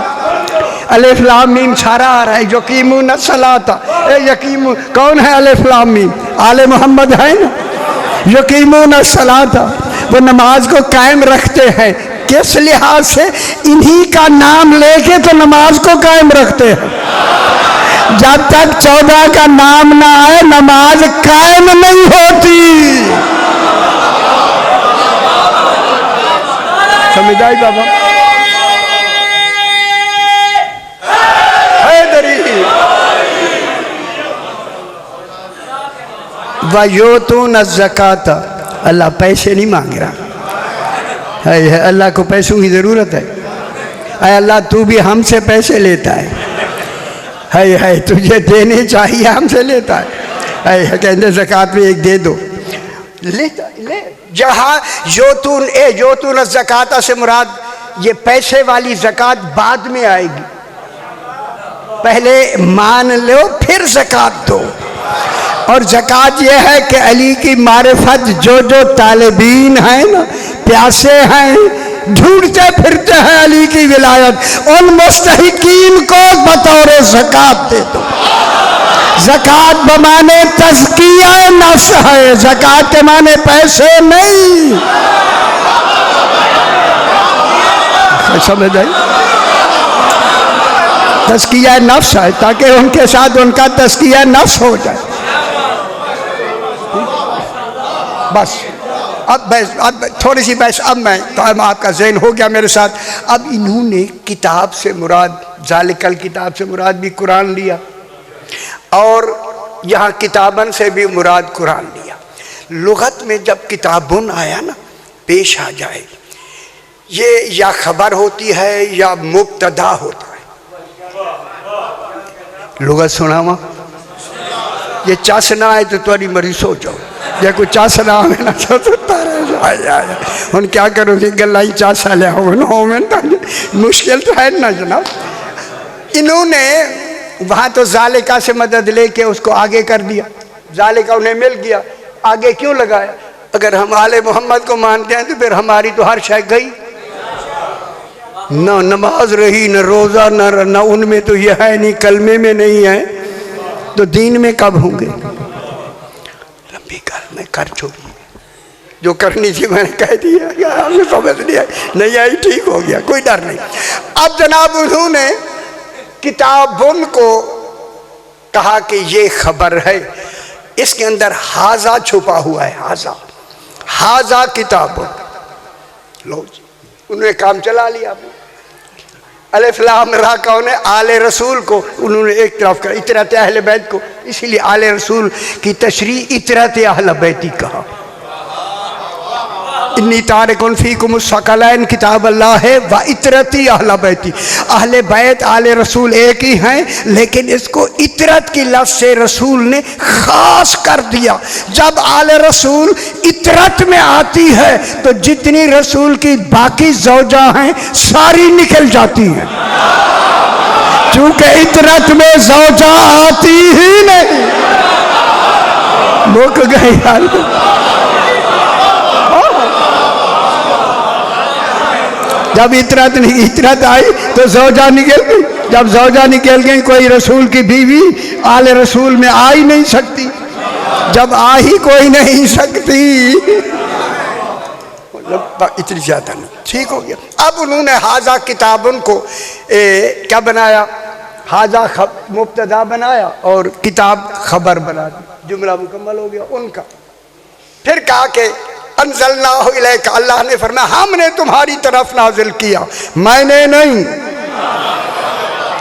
S2: अलिफ लाम मीम सारा आ रहा है। युकीमू न सलाता, यकीमू कौन है? अलिफ लाम मीम आले मोहम्मद है ना। युकीमू न सलाता, वो नमाज को कायम रखते हैं। किस लिहाज से? इन्हीं का नाम लेके तो नमाज को कायम रखते हैं। जब तक 14 का नाम ना आए नमाज कायम नहीं होती। समझ आई बाबा? वयोतून ज़काता, अल्लाह पैसे नहीं मांग रहा है। अल्लाह को पैसों की ज़रूरत है। अल्लाह तू भी हमसे पैसे लेता है, तुझे देने चाहिए, हमसे लेता है। कहते ज़कात में एक दे दो, लेता ले। जहाँ योतून ज़काता से मुराद ये पैसे वाली ज़कात बाद में आएगी। पहले मान लो फिर ज़कात दो। और ज़कात ये है कि अली की मारिफत, जो जो तालिबीन हैं ना, प्यासे हैं, ढूंढते फिरते हैं अली की विलायत, उन मुस्तहिकीन को बतौर ज़कात दे दो। ज़कात बमाने तज़किया नफ्स है, ज़कात के माने पैसे नहीं। समझ आई? तज़किया नफ्स है, ताकि उनके साथ उनका तज़किया नफ्स हो जाए। बस अब थोड़ी सी बहस, अब मैं टाइम आपका ज़हन हो गया मेरे साथ। अब इन्होंने किताब से मुराद, ज़ालिकल किताब से मुराद भी कुरान लिया, और यहाँ किताबन से भी मुराद कुरान लिया। लुगत में जब किताबुन आया ना पेश आ जाए, ये या खबर होती है या मुब्तदा होता है। लुगत सुनावा, ये चासना है तो तुम्हारी मरी सो जाओ, या कोई चासना हमें ना हम क्या करो गला चासा लिया मुश्किल तो है ना जनाब। इन्होंने वहाँ तो जालिका से मदद लेके उसको आगे कर दिया, जालिका उन्हें मिल गया, आगे क्यों लगाया? अगर हम आले मोहम्मद को मानते हैं तो फिर हमारी तो हर शय गई, न नमाज रही, न रोज़ा, न उनमें तो ये है नहीं, कलमे में नहीं है, तो दीन में कब होंगे? लंबी कर में कर चुकी, जो करनी थी मैंने कह दिया, हमने समझ लिया, नहीं आई ठीक हो गया, कोई डर नहीं। अब जनाब उन्होंने किताबुन को कहा कि ये खबर है, इसके अंदर हाजा छुपा हुआ है, हाजा हाजा किताबुन। लो जी, उन्होंने काम चला लिया। अलिफ लाम रा का उन्हें आले रसूल को उन्होंने एक तरफ कर, इतरत अहले बैत को, इसीलिए आले रसूल की तशरीह इतरत अहले बैती कहा। इन्नी तारिकुन फीकुम सकलैन किताब अल्लाह है व इतरती अहले बैती। अहले बैत आले रसूल एक ही हैं, लेकिन इसको इतरत की लफ्ज़ से रसूल ने खास कर दिया। जब आले रसूल इतरत में आती है तो जितनी रसूल की बाकी ज़ौजा हैं सारी निकल जाती हैं, क्योंकि इतरत में ज़ौजा आती ही नहीं। मुक गए यार। जब इतरत आई तो ज़ौजा निकल गई, जब ज़ौजा निकल गई कोई रसूल की बीवी आले रसूल में आ ही नहीं सकती, जब आ ही कोई नहीं सकती, इतनी ज़्यादा नहीं, ठीक हो गया। अब उन्होंने हाजा किताबुन को क्या बनाया, हाजा मुब्तदा बनाया और किताब खबर बना दी, जुमला मुकम्मल हो गया उनका। फिर कहा कि अंज़लनाहु इलैका, अल्लाह ने फरमाया हमने तुम्हारी तरफ नाजिल किया, मैंने नहीं।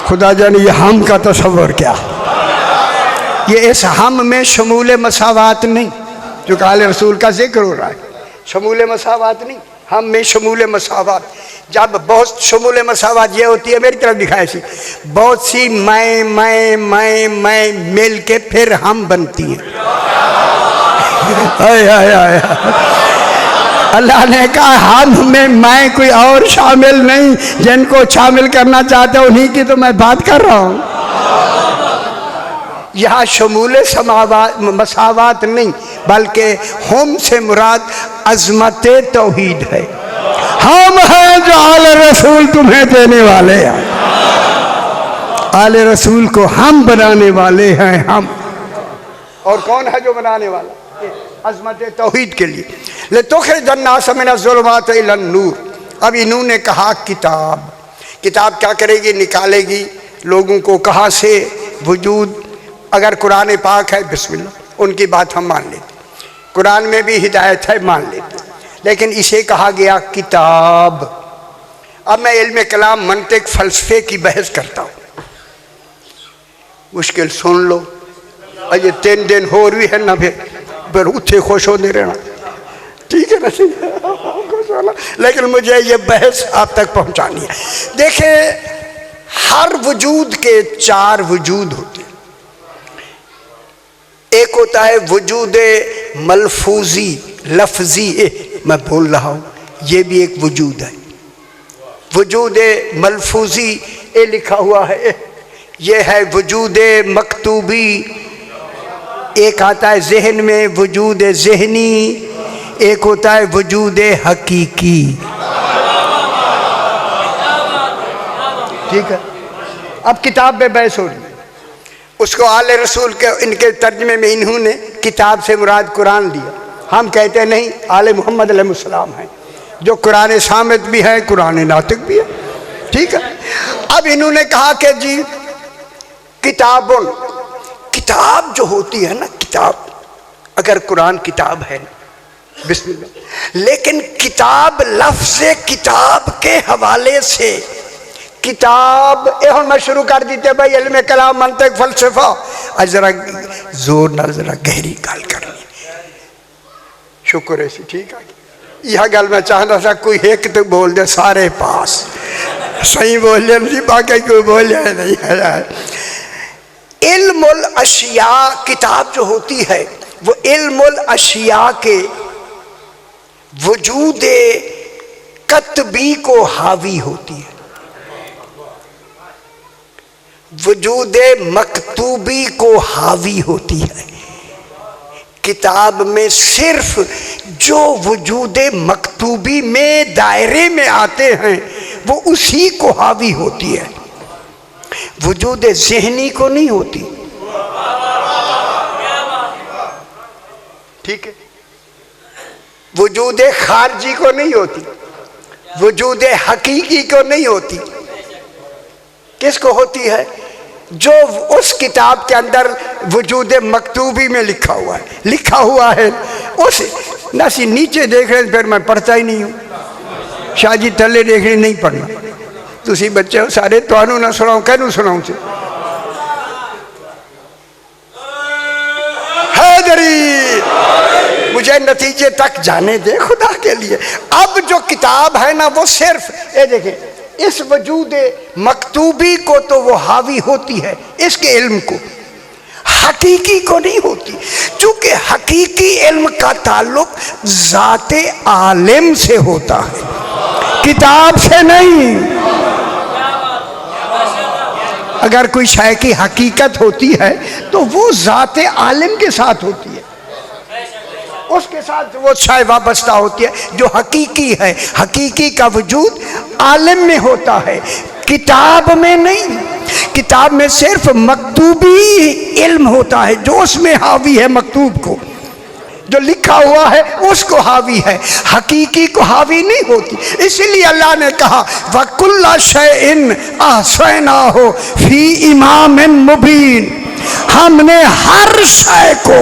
S2: खुदा जाने ये हम का तस्वर क्या, ये इस हम में शमूल मसावात नहीं, जो आले रसूल का जिक्र हो रहा है, शमूल मसावात नहीं, हम में शमूल मसावात। जब बहुत शमूल मसावात ये होती है, मेरी तरफ दिखाई सी, बहुत सी मैं मिल के फिर हम बनती हैं। अल्लाह ने कहा हम में मैं कोई और शामिल नहीं, जिनको शामिल करना चाहते हो उन्हीं की तो मैं बात कर रहा हूँ। यहाँ शमूल मसावात नहीं, बल्कि हम से मुराद अजमत तौहीद है। हम हैं जो आले रसूल तुम्हें देने वाले हैं, आले रसूल को हम बनाने वाले हैं हम। और कौन है जो बनाने वाला? अज़मत तौहीद के लिए। ले तुखरिजन्नास मिनज़्ज़ुलुमात इलन नूर। अब इन्होंने कहा किताब, किताब क्या करेगी? निकालेगी लोगों को कहाँ से? वजूद। अगर कुरान पाक है बिस्मिल्लाह, उनकी बात हम मान लेते, कुरान में भी हिदायत है मान लेते, लेकिन इसे कहा गया किताब। अब मैं इल्म कलाम मंतिक फ़लसफ़े की बहस करता हूँ, मुश्किल सुन लो। अजे 3 दिन हो रही है ना, फिर उठे खुश होने रहना, ठीक है ना? खुश होना, लेकिन मुझे ये बहस आप तक पहुंचानी है। देखें, हर वजूद के 4 वजूद होते हैं। एक होता है वजूद मलफूजी, लफ्जी, मैं बोल रहा हूँ, ये भी एक वजूद है। वजूद मलफूजी ये लिखा हुआ है, ये है वजूद मकतूबी। एक आता है जहन में वजूद जहनी, एक होता है वजूद हकीकी, ठीक है? अब किताब में बहस हो रही है, उसको आले रसूल के इनके तर्जमे में इन्होंने किताब से मुराद कुरान लिया। हम कहते नहीं, आले मोहम्मद अलैहिस्सलाम हैं, जो कुरान सामित भी है, कुरान नातिक भी है, ठीक है? अब इन्होंने कहा कि जी किताबुन, किताब जो होती है ना, किताब, अगर कुरान किताब है बिस्मिल्लाह। लेकिन किताब लफ्ज़ किताब के हवाले से किताब हम मैं शुरू कर दीते भाई इल्म कलाम मंतिक फलसफा आज जरा जोर नाल जरा गहरी गल करनी शुक्र है सी ठीक है यह गल मैं चाहता था कोई एक तो बोल दे सारे पास सही बोले नहीं बाकी कोई बोले नहीं है। इल्मुल अशिया किताब जो होती है वो इल्मुल अशिया के वजूद कतबी को हावी होती है, वजूद मकतूबी को हावी होती है। किताब में सिर्फ जो वजूद मकतूबी में दायरे में आते हैं वो उसी को हावी होती है, वजूद ज़हनी को नहीं होती। ठीक है, वजूद खारजी को नहीं होती, वजूद हकीकी को नहीं होती। किसको होती है? जो उस किताब के अंदर वजूद मकतूबी में लिखा हुआ है उस नसी नीचे देख रहे फिर मैं पढ़ता ही नहीं हूँ। शाहजी थले देख रहे नहीं पढ़ना, तुसी बच्चे हो सारे तुहानू ना सुनाऊं कहनू सुनाऊं से हैदरी मुझे नतीजे तक जाने दे खुदा के लिए। अब जो किताब है ना वो सिर्फ ये देखें इस वजूद मकतूबी को तो वो हावी होती है, इसके इल्म को, हकीकी को नहीं होती। चूंकि हकीकी इल्म का ताल्लुक ज़ाते आलिम से होता है, किताब से नहीं। अगर कोई शय की हकीकत होती है तो वो ज़ाते आलिम के साथ होती है, उसके साथ वो शय वाबस्ता होती है जो हकीकी है। हकीकी का वजूद आलिम में होता है, किताब में नहीं। किताब में सिर्फ मकतूबी इल्म होता है जो उसमें हावी है, मकतूब को जो लिखा हुआ है उसको हावी है, हकीकी को हावी नहीं होती। इसलिए अल्लाह ने कहा वकुल्ला शैइन अहसैनाहु फी इमामिन मुबीन, हमने हर शय को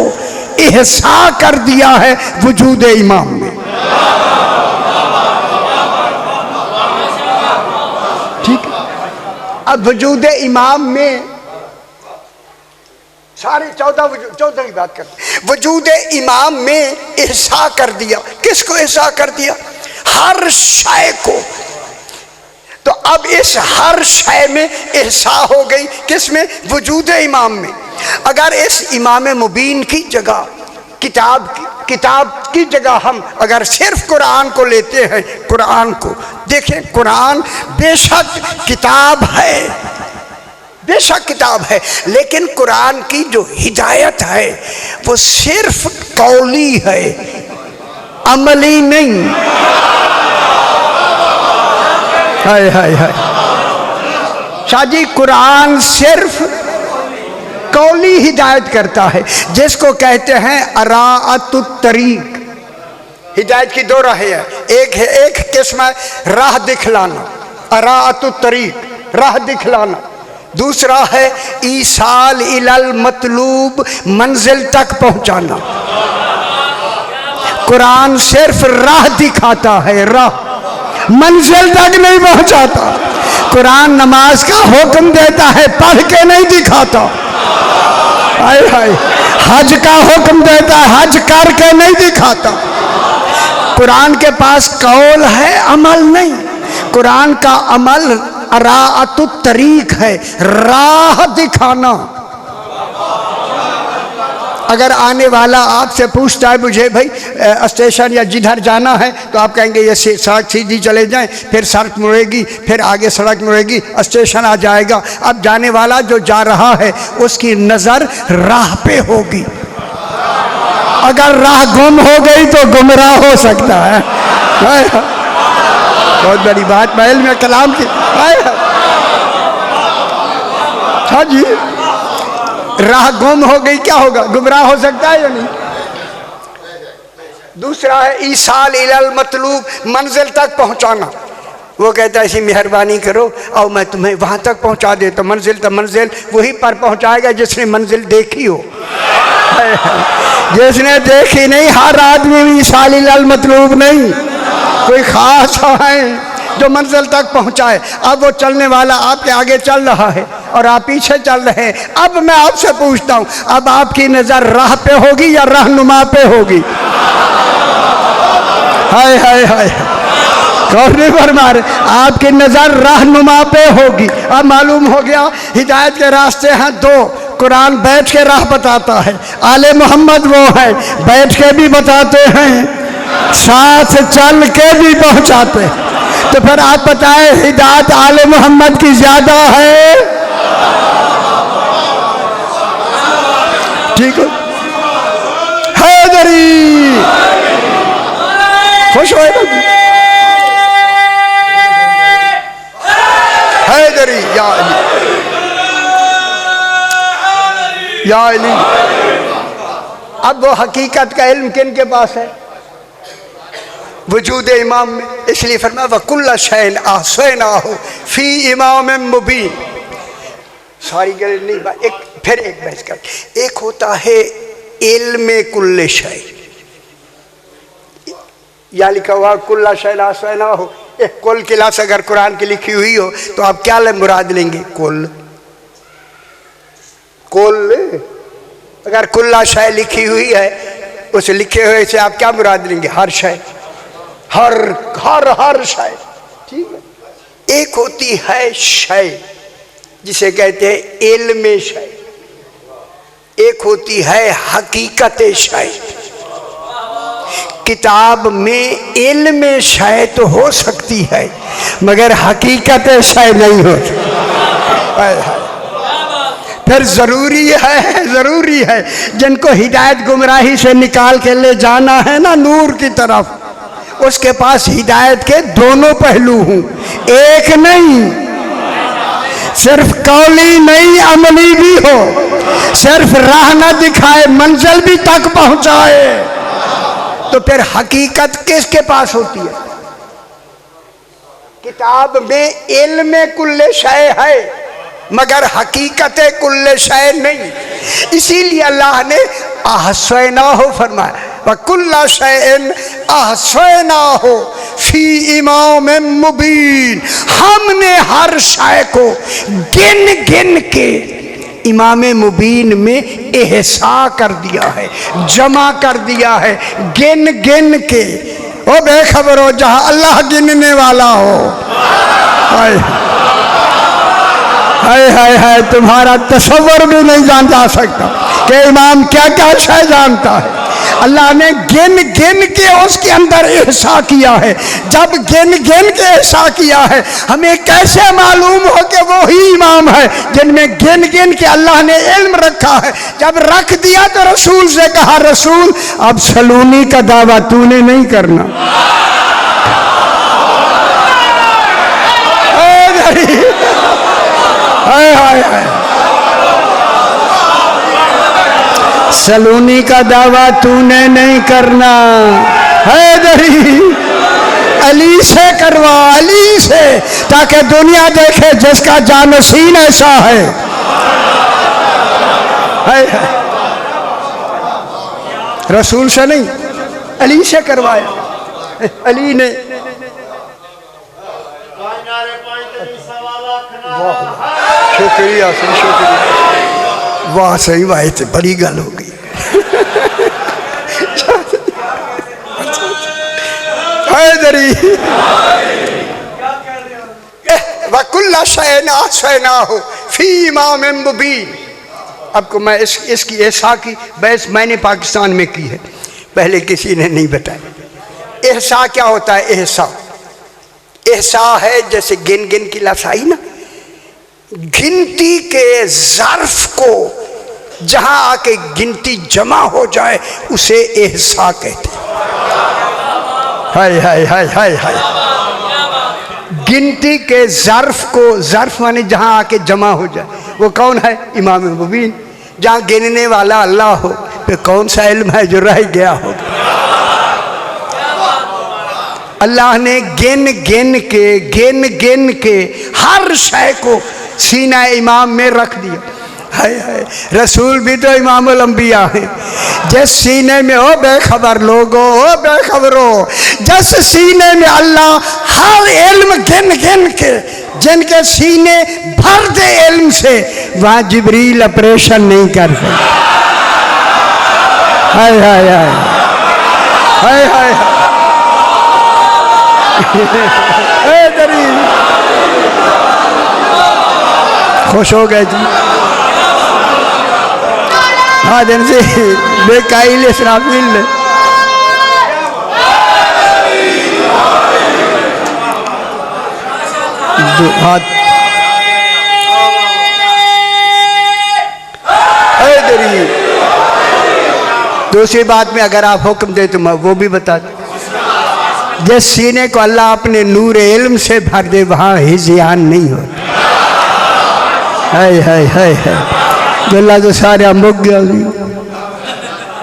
S2: एहसा कर दिया है वजूद इमाम में। ठीक है, अब वजूद इमाम में सारे 14 की बात करते, वजूद इमाम में एहसा कर दिया। किसको एहसा कर दिया? हर शय को। तो अब इस हर शय में एहसा हो गई, किसमें? वजूद इमाम में। अगर इस इमाम मुबीन की जगह किताब की जगह हम अगर सिर्फ कुरान को लेते हैं, कुरान को देखें, कुरान बेशक किताब है, बेशक किताब है, लेकिन कुरान की जो हिदायत है वो सिर्फ कौली है, अमली नहीं। हाय हाय हाय शाहजी, कुरान सिर्फ कौली हिदायत करता है, जिसको कहते हैं अराअतुत तरीक। हिदायत की दो राहें हैं, एक किस्म है राह दिखलाना, अराअतुत तरीक, राह दिखलाना। दूसरा है ईसाल इलल मतलूब, मंजिल तक पहुंचाना। कुरान सिर्फ राह दिखाता है, राह, मंजिल तक नहीं पहुंचाता। कुरान नमाज का हुक्म देता है, पढ़ के नहीं दिखाता। हाय हाय, हज का हुक्म देता है, हज करके नहीं दिखाता। कुरान के पास कौल है, अमल नहीं। कुरान का अमल अराअतुत तरीक है, राह दिखाना। अगर आने वाला आपसे पूछता है मुझे भाई स्टेशन या जिधर जाना है, तो आप कहेंगे ये सड़क सीधी चले जाएं, फिर सड़क मुड़ेगी, फिर आगे सड़क मुड़ेगी, स्टेशन आ जाएगा। अब जाने वाला जो जा रहा है उसकी नज़र राह पे होगी। अगर राह गुम हो गई तो गुमराह हो सकता है। बहुत बड़ी बात महल में कलाम की। हाँ जी, राह गुम हो गई क्या होगा? गुमराह हो सकता है या नहीं? दूसरा है ईसाल इलल मतलूब, मंजिल तक पहुंचाना। वो कहता है ऐसी मेहरबानी करो और मैं तुम्हें वहां तक पहुंचा देता हूं। मंजिल तो मंजिल वही पर पहुंचाएगा जिसने मंजिल देखी हो। जिसने देखी नहीं, हर आदमी भी साली लाल मतलूब नहीं, कोई खास है जो मंजिल तक पहुंचाए। अब वो चलने वाला आपके आगे चल रहा है और आप पीछे चल रहे हैं। अब मैं आपसे पूछता हूं, अब आपकी नजर राह पे होगी या रहनुमा पे होगी? हाय हाय हाय, कौन नहीं फरमा रहे? आपकी नजर रहनुमा पे होगी। अब मालूम हो गया हिदायत के रास्ते हैं दो। कुरान बैठ के राह बताता है, आले मोहम्मद वो है बैठ के भी बताते हैं, साथ चल के भी पहुंचाते हैं। तो फिर आप बताएं, हिदायत आले मोहम्मद की ज्यादा है? ठीक है हैदरी, खुश हो हैदरी या अली, या अली। अब वो हकीकत का इल्म किन के पास है? वजूद इमाम में। इसलिए फरमाया वकुल्ला शैन अहसैनाहु फी इमाम मुबीन। सारी गल नहीं, एक फिर एक बहस कर। एक होता है इल्म कुल्ले शै, या लिखा हुआ कुल्ला शैन अहसैनाहु। एक कुल क्लास अगर कुरान की लिखी हुई हो तो आप क्या मुराद लेंगे? कुल। कुल अगर कुल्ला शै लिखी हुई है, उस लिखे हुए से आप क्या मुराद लेंगे? हर शै, हर हर हर शय। ठीक है। एक होती है शय जिसे कहते हैं इल्म शय, एक होती है हकीकत शय। किताब में इल्म शय तो हो सकती है मगर हकीकत शय नहीं हो सकती। फिर जरूरी है जिनको हिदायत गुमराही से निकाल के ले जाना है ना नूर की तरफ, उसके पास हिदायत के दोनों पहलू हूं, एक नहीं, सिर्फ कौली नहीं अमली भी हो, सिर्फ राह न दिखाए मंजिल भी तक पहुंचाए। तो फिर हकीकत किसके पास होती है? किताब में इल्म कुल्ले शय है मगर हकीकत कुल्ले शय नहीं। इसीलिए अल्लाह ने अहसैनाहु फरमाया, वकुल्ला शैइन अहसैनाहु फी इमाम मुबीन। हमने हर शय को गिन गिन के इमाम मुबीन में एहसा कर दिया है, जमा कर दिया है, गिन गिन के। ओ बेखबर हो जहां अल्लाह गिनने वाला हो। हाय हाय हाय, तुम्हारा तस्वर भी नहीं जान जा सकता कि इमाम क्या क्या शय जानता है। अल्लाह ने गिन गिन के उसके अंदर एहसा किया है। जब गिन गिन के एहसा किया है, हमें कैसे मालूम हो कि वो ही इमाम है जिनमें गिन गिन के अल्लाह ने इल्म रखा है। जब रख दिया तो रसूल से कहा, रसूल अब सलूनी का दावा तूने नहीं करना। हाय हाय हाय, सलूनी का दावा तूने नहीं करना। हैदरी अली से करवा, अली से, ताकि दुनिया देखे जिसका जानसीन ऐसा है। रसूल से नहीं, अली से करवाया। अली ने शुक्रिया से शुक्रिया, वाह सही बात है, बड़ी गल हो गई। हैदरी वकुल्ला शैइन अहसैनाहु फी इमाम मुबीन। आपको मैं इसकी एहसा की बहस मैंने पाकिस्तान में की है, पहले किसी ने नहीं बताया। एहसा क्या होता है? एहसा है जैसे गिन गिन की लसाई ना, गिनती के ज़र्फ को जहां आके गिनती जमा हो जाए उसे एहसा कहते हैं। हाय हाय हाय हाय हाय, गिनती के ज़र्फ को, ज़र्फ माने जहां आके जमा हो जाए, वो कौन है? इमाम मुबीन। जहां गिनने वाला अल्लाह हो फिर कौन सा इल्म है जो रह गया हो? अल्लाह ने गिन गिन के हर शय को सीना इमाम में रख दिया। हाय हाय, रसूल भी तो इमामुल अंबिया है। जिस सीने में हो बेखबर लोगो, हो बेखबरो, जिस सीने में अल्लाह हर इल्म गिन गिन के जिनके सीने भर दे इल्म से, वहाँ जिब्रील ऑपरेशन नहीं कर सकते। हाय हाय हाय हाय हाय खुश हो गए जी। हाँ दिन से बेकाइल इसराफील हाथ दूसरी बात में अगर आप हुक्म दे तो मैं वो भी बता दूं। जिस सीने को अल्लाह अपने नूर इल्म से भर दे, वहाँ हिज़यान नहीं होता। हाय हाय हाय हाय, अल्लाह तो सारे मुक गया।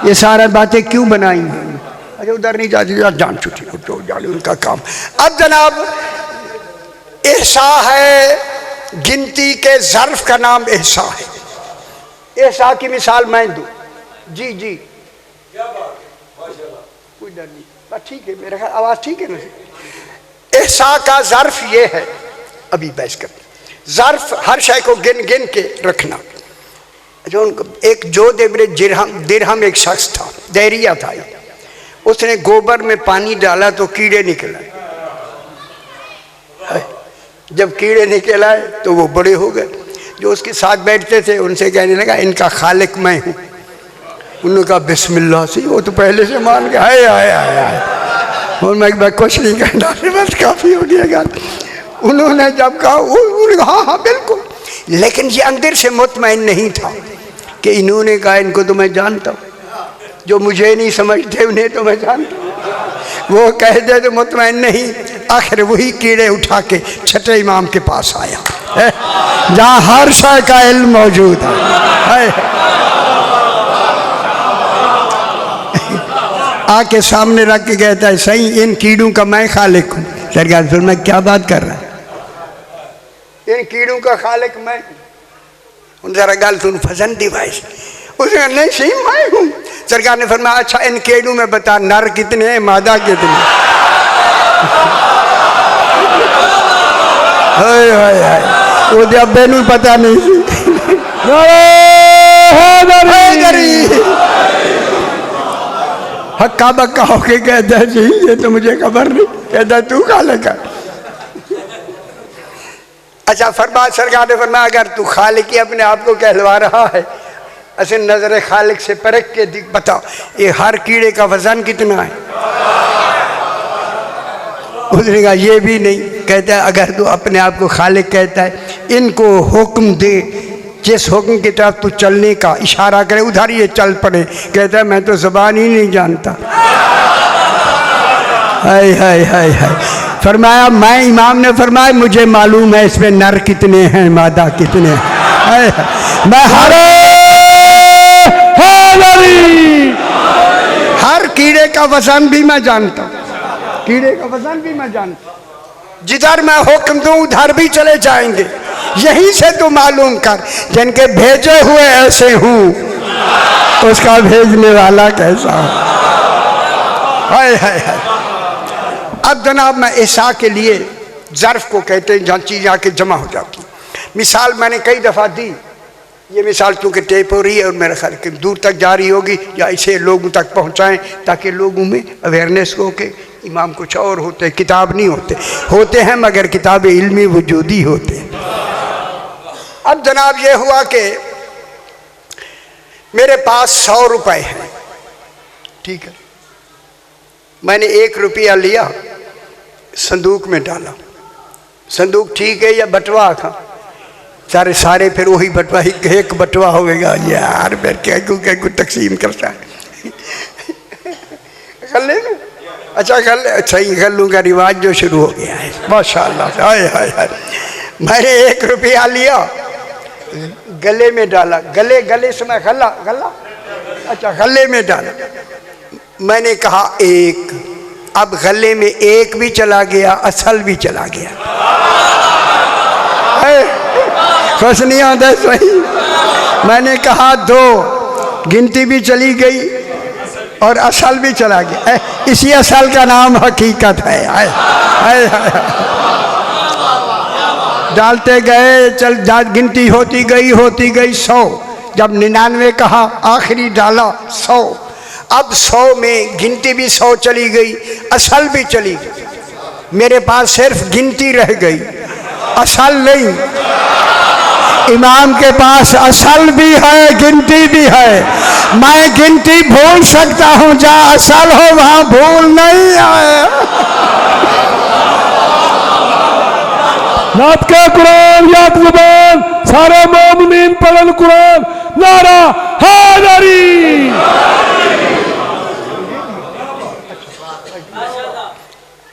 S2: ये सारा बातें क्यों बनाई? अरे उधर नहीं जाती, जान छुट्टी तो जाने उनका काम। अब जनाब एहसा है, गिनती के ज़र्फ का नाम एहसा है। एहसा की मिसाल मैं दूं। जी जी कोई डर नहीं, बस ठीक है, मेरा ख्याल आवाज़ ठीक है ना। एहसा का ज़र्फ ये है, अभी बहस कर, ज़र्फ हर शय को गिन गिन के रखना। जो एक जोध इब्न दिरहम एक शख्स था, दैरिया था, उसने गोबर में पानी डाला तो कीड़े निकल आए। जब कीड़े निकल आए तो वो बड़े हो गए। जो उसके साथ बैठते थे उनसे कहने लगा, इनका खालिक मैं हूँ। उन्होंने कहा बिस्मिल्लाह से, वो तो पहले से मान के आए आए आए आए, और मैं कुछ नहीं कहना, बस काफ़ी हो गया। उन्होंने जब कहा हाँ हाँ बिल्कुल, लेकिन ये अंदर से मुतमईन नहीं था कि इन्होंने कहा इनको तो मैं जानता हूँ, जो मुझे नहीं समझते उन्हें तो मैं जानता हूँ। वो कह दे तो मुतमईन नहीं। आखिर वही कीड़े उठा के छठे इमाम के पास आया, जहाँ हर शय का इल्म मौजूद है। आके सामने रख के कहता है, सही इन कीड़ों का मैं खालिक हूँ। सरकार फिर मैं क्या बात कर रहा है, इन कीड़ों का खालिक मैं हूँ। जरा गल सुन फसन डिवाइस। उसने कहा नहीं सही मैं हूँ। सरकार ने फरमाया, अच्छा इन कीड़ों में बता नर कितने हैं, मादा कितने? हाय हाय हाय, वो जब बेनू पता नहीं सी। हक्का बक्का होके कहता है, जी ये तो मुझे खबर नहीं। कहता तू खा लगा। अच्छा फरमाया, सरकार ने फरमाया, अगर तू खालिक ही अपने आप को कहलवा रहा है, ऐसे नजर खालिक से परख के बता ये हर कीड़े का वजन कितना है? उसने कहा ये भी नहीं। कहता है, अगर तू अपने आप को खालिक कहता है, इनको हुक्म दे, जिस हुक्म की तरफ तू चलने का इशारा करे उधर ये चल पड़े। कहता है मैं तो ज़बान ही नहीं जानता। हाय हाय हाय हाय। फरमाया, मैं इमाम ने फरमाया मुझे मालूम है इसमें नर कितने हैं, मादा कितने हैं। मैं हर कीड़े का वजन भी मैं जानता हूँ, कीड़े का वजन भी मैं जानता हूँ। जिधर मैं हुक्म दूँ उधर भी चले जाएंगे। यहीं से तो मालूम कर, जिनके भेजे हुए ऐसे हूँ, उसका भेजने वाला कैसा हो। हाय हाय हाय। अब जनाब मैं ऐसा के लिए ज़र्फ को कहते हैं जहाँ चीज़ आके जमा हो जाती। मिसाल मैंने कई दफ़ा दी, ये मिसाल क्योंकि टेप हो रही है और मेरा ख्याल कि दूर तक जारी होगी, या इसे लोगों तक पहुँचाएँ ताकि लोगों में अवेयरनेस हो के इमाम कुछ और होते, किताब नहीं होते, होते हैं मगर किताब इल्मी वजूदी होते। अब जनाब ये हुआ कि मेरे पास 100 रुपए हैं, ठीक है। मैंने 1 रुपया लिया, संदूक में डाला। संदूक ठीक है या बटवा था? सारे फिर वही बटवा ही, एक बटवा होगा यार, फिर क्या क्यों तकसीम करता है। कर ले ना, अच्छा कर ले, अच्छा ही गल्लू का रिवाज जो शुरू हो गया है माशाअल्लाह। हाय हाय हाय। मैंने 1 रुपया लिया, गले में डाला, गले से मैं गला, अच्छा गले में डाला। मैंने कहा 1, अब गले में 1 भी चला गया, असल भी चला गया। खुश नहीं आता सही। मैंने कहा 2, गिनती भी चली गई और असल भी चला गया। इसी असल का नाम हकीकत है। डालते गए, गिनती होती गई 100। जब 99 कहा, आखिरी डाला 100। अब 100 में गिनती भी 100 चली गई, असल भी चली गई। मेरे पास सिर्फ गिनती रह गई, असल नहीं। इमाम के पास असल भी है, गिनती भी है। मैं गिनती भूल सकता हूँ, जहाँ असल हो वहाँ भूल नहीं है।
S3: याद के कुरान, याद ज़ुबान, सारे मोमिनीन पढ़न कुरान, नारा हैदरी।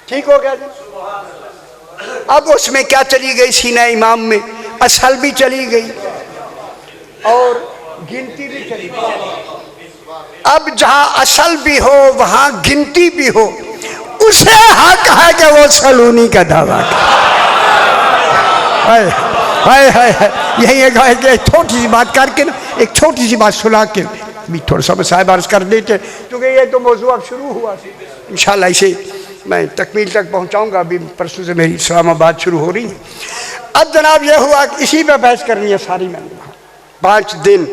S2: ठीक हो गया। अब उसमें क्या चली गई, सीना इमाम में असल भी चली गई और गिनती भी चली गई। अब जहां असल भी हो वहां गिनती भी हो, उसे हक है कि वो सलूनी का दावा करे। यही एक छोटी सी बात करके ना, एक छोटी सी बात सुना के भी थोड़ा सा मसाइब अर्ज कर देते, क्योंकि ये तो मौजू अब शुरू हुआ। इंशाल्लाह इसे मैं तकमील तक पहुंचाऊंगा। अभी परसों से मेरी इस्लामाबाद शुरू हो रही है। अब जनाब ये हुआ कि इसी पे बहस करनी है सारी। मैंने 5 दिन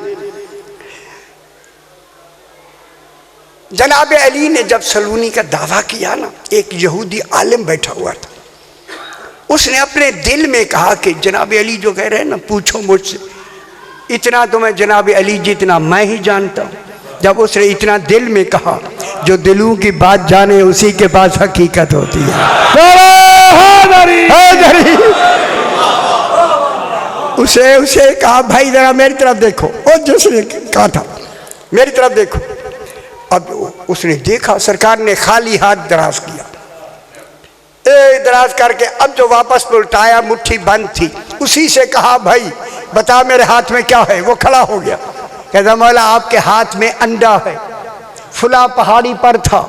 S2: जनाब अली ने जब सलूनी का दावा किया ना, एक यहूदी आलिम बैठा हुआ था, उसने अपने दिल में कहा कि जनाब अली जो कह रहे हैं ना, पूछो मुझसे, इतना तो मैं जनाब अली जितना मैं ही जानता हूँ। जब उसने इतना दिल में कहा, जो दिलों की बात जाने उसी के पास हकीकत होती है। उसे कहा, भाई जरा मेरी तरफ देखो। और जिसने कहा था मेरी तरफ देखो। अब उसने देखा, सरकार ने खाली हाथ दराज किया, दराज करके अब जो वापस उल्टाया, मुट्ठी बंद थी। उसी से कहा, भाई बता मेरे हाथ में क्या है। वो खड़ा हो गया, कहता मौला आपके हाथ में अंडा है, फुला पहाड़ी पर था,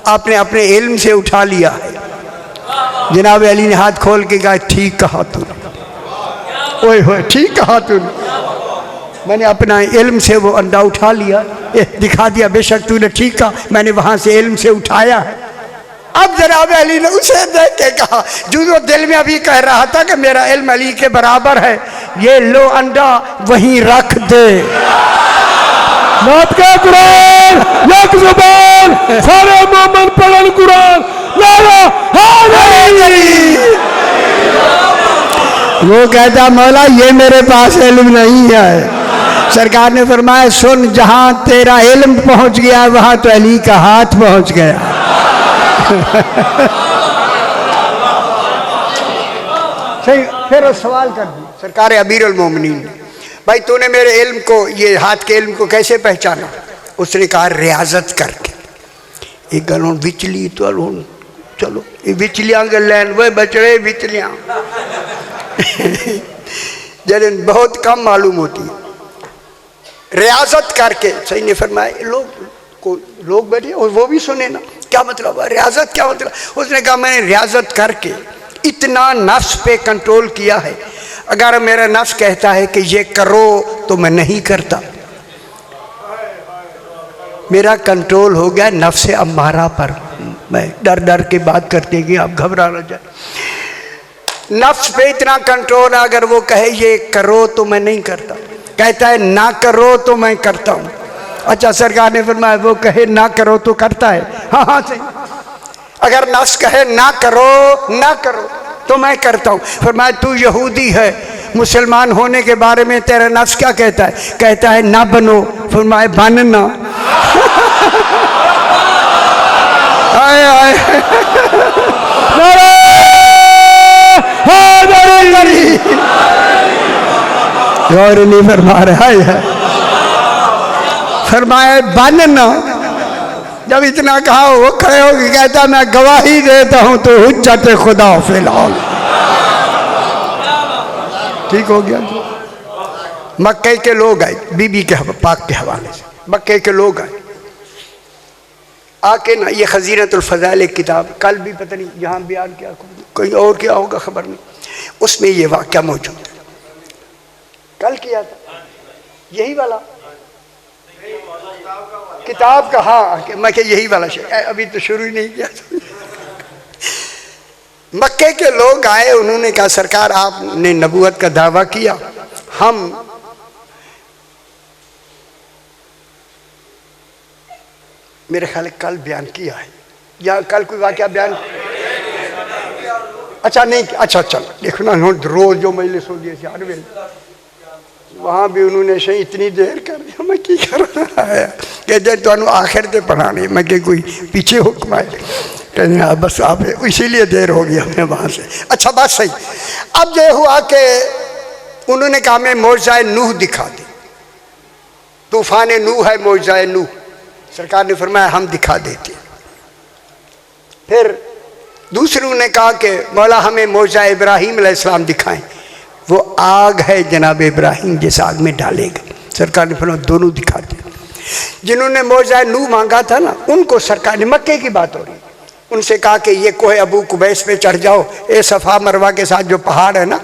S2: आपने अपने इल्म से उठा लिया है। जनाब अली ने हाथ खोल के कहा, ठीक कहा तूने, ओए होए ठीक कहा तूने, मैंने अपना इल्म से वो अंडा उठा लिया, दिखा दिया। बेशक तूने ठीक कहा, मैंने वहां से इल्म से उठाया है। अब जनाब अली ने उसे देख के कहा, जो दिल में अभी कह रहा था कि मेरा इल्म अली के बराबर है, ये लो अंडा वहीं रख दे।
S3: याद के कुरान, याद ज़ुबान, सारे मोमिन पढ़न कुरान, नारा हैदरी।
S2: वो कहता, मौला ये मेरे पास इल्म नहीं है। सरकार ने फरमाया, सुन, जहां तेरा इल्म पहुंच गया वहां तो अली का हाथ पहुंच गया। सही। फिर सवाल कर दी सरकार अमीरुल मोमिनीन, भाई तूने मेरे इल्म को, ये हाथ के इल्म को कैसे पहचाना? उसने कहा, रियाजत करके। एक गलों बिचली तो अलोन, चलो ये बिचलियां गलैन वे बचड़े बिचलियां जन बहुत कम मालूम होती है। रियाजत करके सही ने फरमाया, लोग बैठे और वो भी सुने ना, क्या मतलब है रियाजत, क्या मतलब? उसने कहा, मैंने रियाजत करके इतना नफ्स पे कंट्रोल किया है, अगर मेरा नफ्स कहता है कि ये करो तो मैं नहीं करता। मेरा कंट्रोल हो गया नफ्स अम्मारा पर। मैं डर डर के बात करते कि आप घबरा न जाए। नफ्स पे इतना कंट्रोल, अगर वो कहे ये करो तो मैं नहीं करता, कहता है ना करो तो मैं करता हूँ। अच्छा, सरकार ने फरमाया, वो कहे ना करो तो करता है? हाँ हाँ सही। अगर नफ्स कहे ना करो तो मैं करता हूँ। फरमाया, तू यहूदी है, मुसलमान होने के बारे में तेरा नफ्स क्या कहता है? कहता है ना बनो। फरमाया, बनना। आए आए और नहीं फरमा रहा है, फरमाए बनना। जब इतना कहा, वो खड़े हो के कहता, मैं गवाही देता हूं तो हुज्जत खुदा फिलहाल। ठीक हो गया। मक्के के लोग आए, बीबी के पाक के हवाले से मक्के के लोग आए आके ना, ये खजीनतुल फज़ाइल एक किताब, कल भी पता नहीं यहाँ बयान किया, कोई और क्या होगा खबर नहीं, उसमें ये वाक़या मौजूद है, कल किया था। यही वाला किताब का, हाँ मैं क्या यही वाला शेर, अभी तो शुरू ही नहीं किया। मक्के के लोग आए, उन्होंने कहा सरकार आपने नबूवत का दावा किया, हम मेरे ख्याल कल बयान किया है या कल कोई वाकया बयान, अच्छा नहीं, अच्छा चल देखो ना, रोज जो मजलिस हो गई हर वे वहाँ भी उन्होंने सही इतनी देर कर दिया, मैं की कर रहा है कहते तुम आखिर से पढ़ाने, मैं कि कोई पीछे हुक्म आए, कहते बस आप इसीलिए देर हो गई हमें वहाँ से। अच्छा बात सही। अब ये हुआ कि उन्होंने कहा मैं मौजज़ाए नूह दिखा दी, तूफान नूह है मौजज़ाए नूह, सरकार ने फरमाया हम दिखा देते। फिर दूसरों ने कहा कि मौला हमें मौजज़ाए इब्राहीम अलैहिस्सलाम दिखाएं, वो आग है जनाब इब्राहीम जिस आग में डालेगा, सरकार ने फरमाया दोनों दिखा दिया। जिन्होंने मौजज़ाए नूह मांगा था ना, उनको सरकार ने, मक्के की बात हो रही, उनसे कहा कि ये कोहे अबू कुबैस पे चढ़ जाओ, ए सफ़ा मरवा के साथ जो पहाड़ है ना,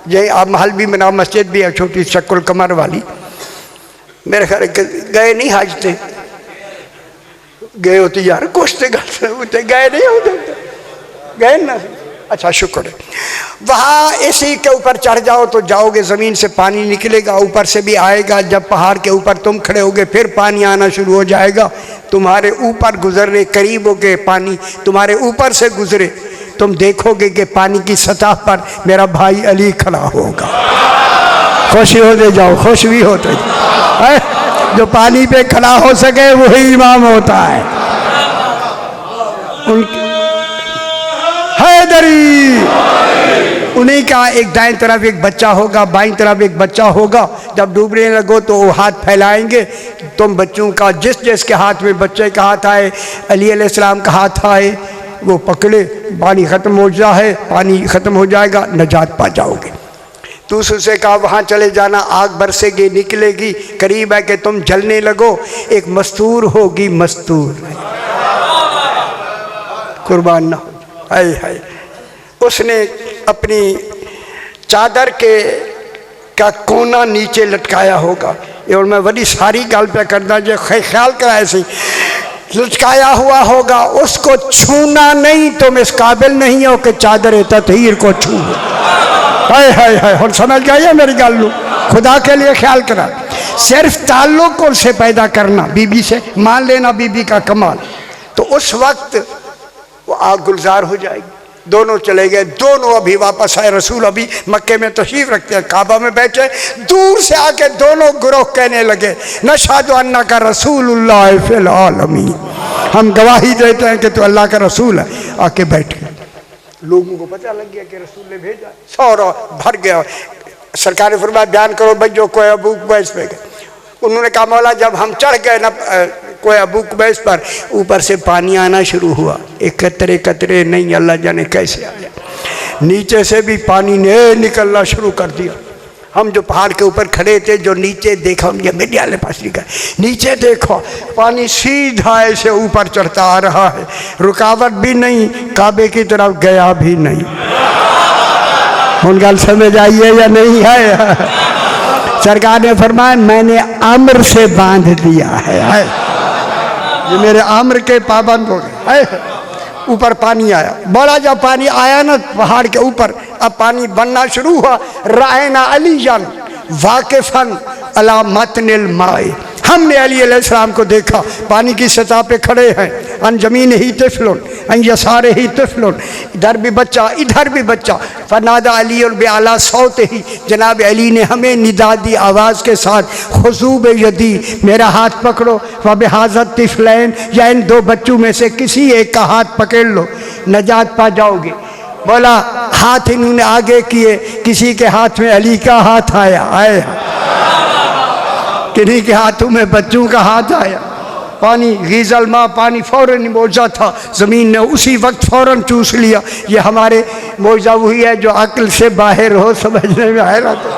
S2: ये आप महल भी बनाओ, मस्जिद भी है छोटी शक्ल कमर वाली। मेरे ख्याल गए नहीं हाज थे, गए होते यार कोश्ते गए, गए नहीं होते, गए ना, अच्छा शुक्र है। वहाँ इसी के ऊपर चढ़ जाओ तो जाओगे, ज़मीन से पानी निकलेगा, ऊपर से भी आएगा, जब पहाड़ के ऊपर तुम खड़े होगे फिर पानी आना शुरू हो जाएगा, तुम्हारे ऊपर गुजरने करीब हो के पानी तुम्हारे ऊपर से गुजरे, तुम देखोगे कि पानी की सतह पर मेरा भाई अली खड़ा होगा। खुशी होते जाओ, खुश भी होते जाओ। जो पानी पे खड़ा हो सके वही इमाम होता है। उनकी हैदरी, उन्हीं का एक दाएं तरफ एक बच्चा होगा, बाईं तरफ एक बच्चा होगा, जब डूबने लगो तो वो हाथ फैलाएंगे, तुम बच्चों का जिस जिसके हाथ में बच्चे का हाथ आए, अली अलैहिस्सलाम का हाथ आए, वो पकड़े, पानी ख़त्म हो जाए, पानी ख़त्म हो जाएगा, नजात पा जाओगे। दूसरे से कहा वहाँ चले जाना, आग बरसेगी, निकलेगी, करीब है कि तुम जलने लगो, एक मस्तूर होगी, मस्तूर कुर्बान ना हो, हाय हाय। उसने अपनी चादर के का कोना नीचे लटकाया होगा, और मैं बड़ी सारी गल पे करना जो ख्याल करा ऐसे लटकाया हुआ होगा, उसको छूना नहीं, तुम इस काबिल नहीं हो कि चादर ततहीर को छू। हाय हाय हाय, हम समझ गए मेरी गल, खुदा के लिए ख्याल करा, सिर्फ ताल्लुक उनसे पैदा करना, बीबी से मान लेना बीबी का कमाल, तो उस वक्त वो आग गुलजार हो जाएगी। दोनों चले गए, दोनों अभी वापस आए, रसूल अभी मक्के में तशरीफ रखते हैं, काबा में बैठे, दूर से आके दोनों गुरोह कहने लगे नशहदु अन्नका रसूलुल्लाह फिल आलमीन, हम गवाही देते हैं कि तू अल्लाह का रसूल है। आके बैठ गए, लोगों को पता लग गया कि रसूल ने भेजा, सौरा भर गया। सरकार ने फरमाया बयान करो भाई जो कोई अबू कुबैस पे गए। उन्होंने कहा मौला जब हम चढ़ गए ना कोई अबू कुबैस पर, ऊपर से पानी आना शुरू हुआ, एक कतरे कतरे नहीं, अल्लाह जाने कैसे आया, नीचे से भी पानी ने निकलना शुरू कर दिया। हम जो पहाड़ के ऊपर खड़े थे, जो नीचे देखा, मीडिया वाले पास निकल, नीचे देखो पानी सीधा ऐसे ऊपर चढ़ता आ रहा है, रुकावट भी नहीं, काबे की तरफ गया भी नहीं। उन गल समझ आइए या नहीं है? सरकार ने फरमाया मैंने अम्र से बांध दिया है, ये मेरे अम्र के पाबंद हो गए। ऊपर पानी आया, बड़ा जब पानी आया ना पहाड़ के ऊपर, अब पानी बनना शुरू हुआ। रायना अलीयन वाकिफन अला मतनिल माए, हमने अली अलैहिस्सलाम को देखा पानी की सतह पे खड़े हैं, अन जमीन ही तिफलुन अन यसारे ही तिफलुन, इधर भी बच्चा इधर भी बच्चा। फनादा अली और बेआला सौत ही, जनाब अली ने हमें निदा दी आवाज़ के साथ, खुजूब यदी, मेरा हाथ पकड़ो, वबहाज़त तिफलैन, या इन दो बच्चों में से किसी एक का हाथ पकड़ लो, नजात पा जाओगे। बोला हाथ इन्होंने आगे किए, किसी के हाथ में अली का हाथ आया, किन्हीं के हाथों में बच्चों का हाथ आया। पानी गीजल माँ, पानी फौरन मौजा था, ज़मीन ने उसी वक्त फौरन चूस लिया। ये हमारे मौजा वही है जो अक्ल से बाहर हो, समझने में आए ना। तो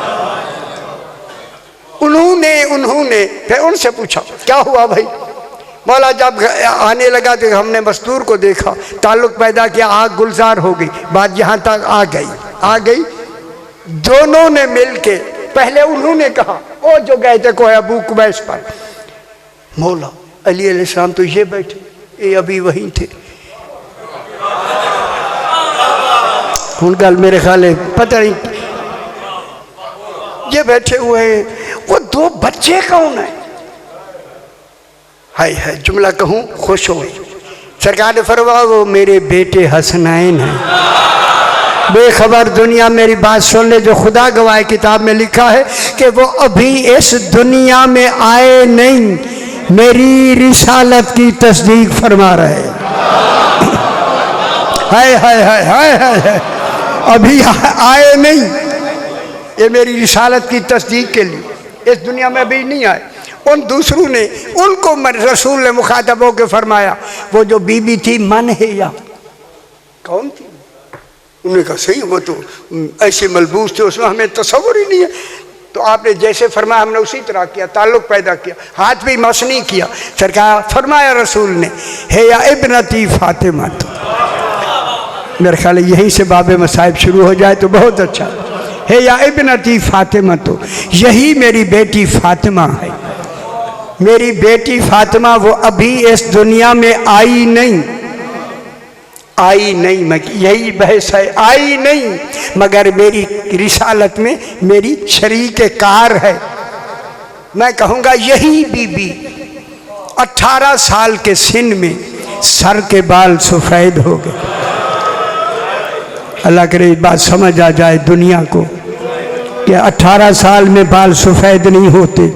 S2: उन्होंने फिर उनसे पूछा क्या हुआ भाई? मौला जब आने लगा तो हमने मस्तूर को देखा, ताल्लुक पैदा किया, आग गुलजार हो गई, बात यहाँ तक आ गई। दोनों ने मिल के, पहले उन्होंने कहा, वो जो गए थे कोई अबू कुबैस पर, मौला अली अलैहिस्सलाम तो ये बैठे, ये अभी वहीं थे। उनका मेरे ख्याल है पता नहीं ये बैठे हुए हैं। वो दो बच्चे कौन है? हाय हाय जुमला कहूँ खुश हुए। सरकार ने फरमाया वो मेरे बेटे हसनैन हैं। बेखबर दुनिया मेरी बात सुन ले, जो खुदा गवाह किताब में लिखा है कि वो अभी इस दुनिया में आए नहीं, मेरी रिसालत की तस्दीक फरमा रहे। हाय हाय हाय हाय हाय, अभी आए नहीं, ये मेरी रिसालत की तस्दीक के लिए इस दुनिया में अभी नहीं आए। उन दूसरों ने उनको रसूल ने मुखातब होकर फरमाया वो जो बीबी थी मन है या कौन थी? उन्होंने कहा सही वो तो ऐसे मलबूस थे उसमें हमें तस्वुर ही नहीं है। तो आपने जैसे फरमाया हमने उसी तरह किया, ताल्लुक पैदा किया, हाथ भी मस नहीं किया। सरकार फरमाया रसूल ने है या इब्नती फातिमा। तो मेरे ख्याल यहीं से बाबे मसाइब शुरू हो जाए तो बहुत अच्छा है। या इब्नती फातिमा, तो यही मेरी बेटी फातिमा है। मेरी बेटी फातिमा वो अभी इस दुनिया में आई नहीं, आई नहीं, मैं यही बहस है, आई नहीं मगर मेरी रिसालत में मेरी शरीक कार है। मैं कहूँगा यही बीबी 18 साल के सिन में सर के बाल सफ़ेद हो गए। अल्लाह करे बात समझ आ जाए दुनिया को कि 18 साल में बाल सफ़ेद नहीं होते।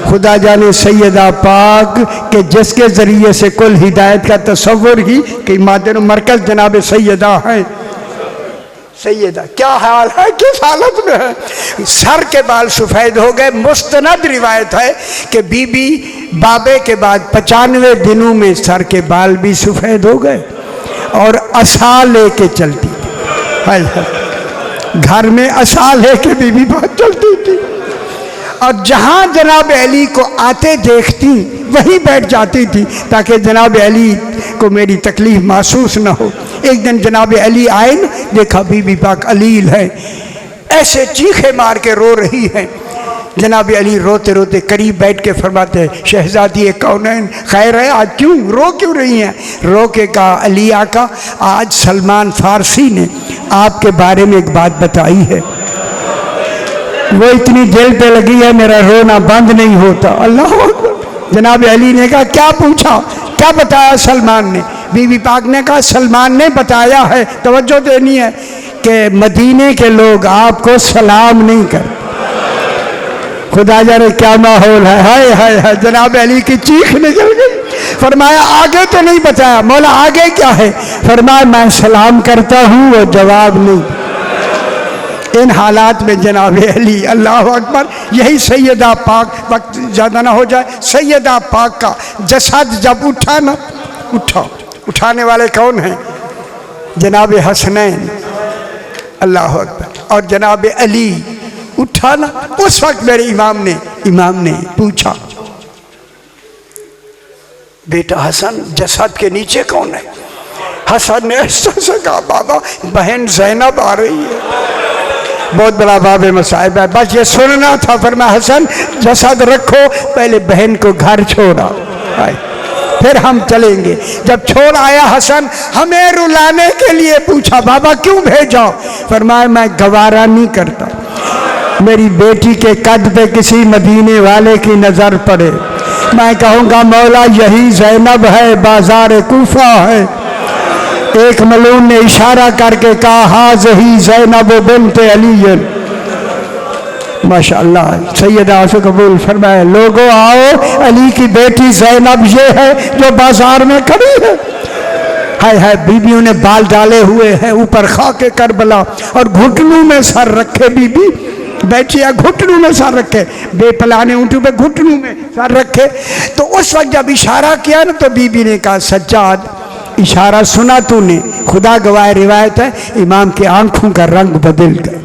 S2: खुदा जाने सैयदा पाक के जिसके ज़रिए से कुल हिदायत का तस्वुर ही कि मादर मरकज़ जनाब सैयदा है। सैयदा क्या हाल है, किस हालत में है? सर के बाल सफ़ेद हो गए। मुस्तनद रिवायत है कि बीबी बाबे के बाद 95 दिनों में सर के बाल भी सफ़ेद हो गए और असा लेके चलती थी। घर में असा लेके बीबी बहुत चलती थी और जहाँ जनाब अली को आते देखती वहीं बैठ जाती थी ताकि जनाब अली को मेरी तकलीफ महसूस न हो। एक दिन जनाब अली आए न, देखा बीबी पाक अलील है, ऐसे चीखे मार के रो रही हैं। जनाब अली रोते रोते करीब बैठ के फरमाते हैं शहजादी कौनैन खैर है, आज क्यों क्यों रही हैं? रो के कहा अली आका आज सलमान फारसी ने आपके बारे में एक बात बताई है, वो इतनी दिल पे लगी है मेरा रोना बंद नहीं होता। अल्लाह अकबर। जनाब अली ने कहा क्या पूछा, क्या बताया सलमान ने? बीबी पाक ने कहा सलमान ने बताया है, तवज्जो देनी है, कि मदीने के लोग आपको सलाम नहीं करते। खुदा जाने क्या माहौल है। हाय हाय हाय, जनाब अली की चीख निकल गई। फरमाया आगे तो नहीं बताया। मौला आगे क्या है? फरमाया मैं सलाम करता हूँ वो जवाब नहीं। इन हालात में जनाब अली अल्लाह अकबर, यही सैयदा पाक, वक्त ज़्यादा ना हो जाए, सैयदा पाक का जसद जब उठा ना, उठाने वाले कौन हैं? जनाब हसनैन अल्लाह अकबर और जनाब अली उठा ना। उस वक्त मेरे इमाम ने पूछा बेटा हसन जसद के नीचे कौन है? हसन ने ऐसा कहा बाबा बहन ज़ैनब आ रही है। बहुत बड़ा बाबे मसाइब है, बस ये सुनना था। फरमाया हसन जसद रखो, पहले बहन को घर छोड़ा फिर हम चलेंगे। जब छोड़ आया हसन हमें रुलाने के लिए पूछा बाबा क्यों भेजा? फरमाया मैं गवारा नहीं करता मेरी बेटी के कद पे किसी मदीने वाले की नज़र पड़े। मैं कहूँगा मौला यही ज़ैनब है, बाजार कूफा है। एक मलून ने इशारा करके कहा हाज़ ही ज़ैनब बिन्त अली। माशाअल्लाह सैयदा आशु कबूल फरमाए। लोगों आओ, अली की बेटी ज़ैनब ये है जो बाजार में खड़ी है। हाय हाय, बीबियों ने बाल डाले हुए हैं ऊपर खाके करबला और घुटनों में सर रखे। बीबी बैठी है घुटनों में सर रखे, बेपलाने ऊँटों पे घुटनों में सर रखे। तो उस वक्त जब इशारा किया ना तो बीबी ने कहा सज्जाद इशारा सुना तूने? खुदा गवाह रिवायत है इमाम की आंखों का रंग बदल गया।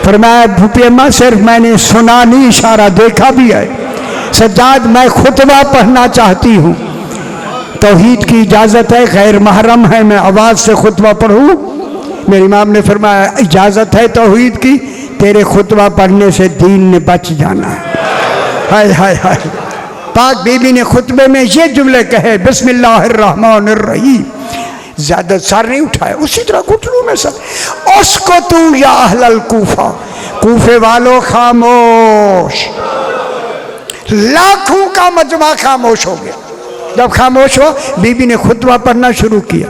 S2: फरमाया भूपी अम्मा सिर्फ मैंने सुना नहीं, इशारा देखा भी है। सज्जाद मैं खुतबा पढ़ना चाहती हूँ, तौहीद की इजाज़त है, गैर महरम है, मैं आवाज़ से खुतबा पढ़ूँ? मेरे इमाम ने फरमाया इजाज़त है तौहीद की, तेरे खुतबा पढ़ने से दीन ने बच जाना है। हाय हाय हाय। पाक बीबी ने खुतबे में ये जुमले कहे, बिस्मिल्लाहिर्रहमानिर्रहीम, ज्यादा सर नहीं उठाया, उसी तरह घुटनों में सर। उसको तू या अहलल कूफा, कूफे वालों खामोश। लाखों का मजमा खामोश हो गया। जब खामोश हो, बीबी ने खुतबा पढ़ना शुरू किया।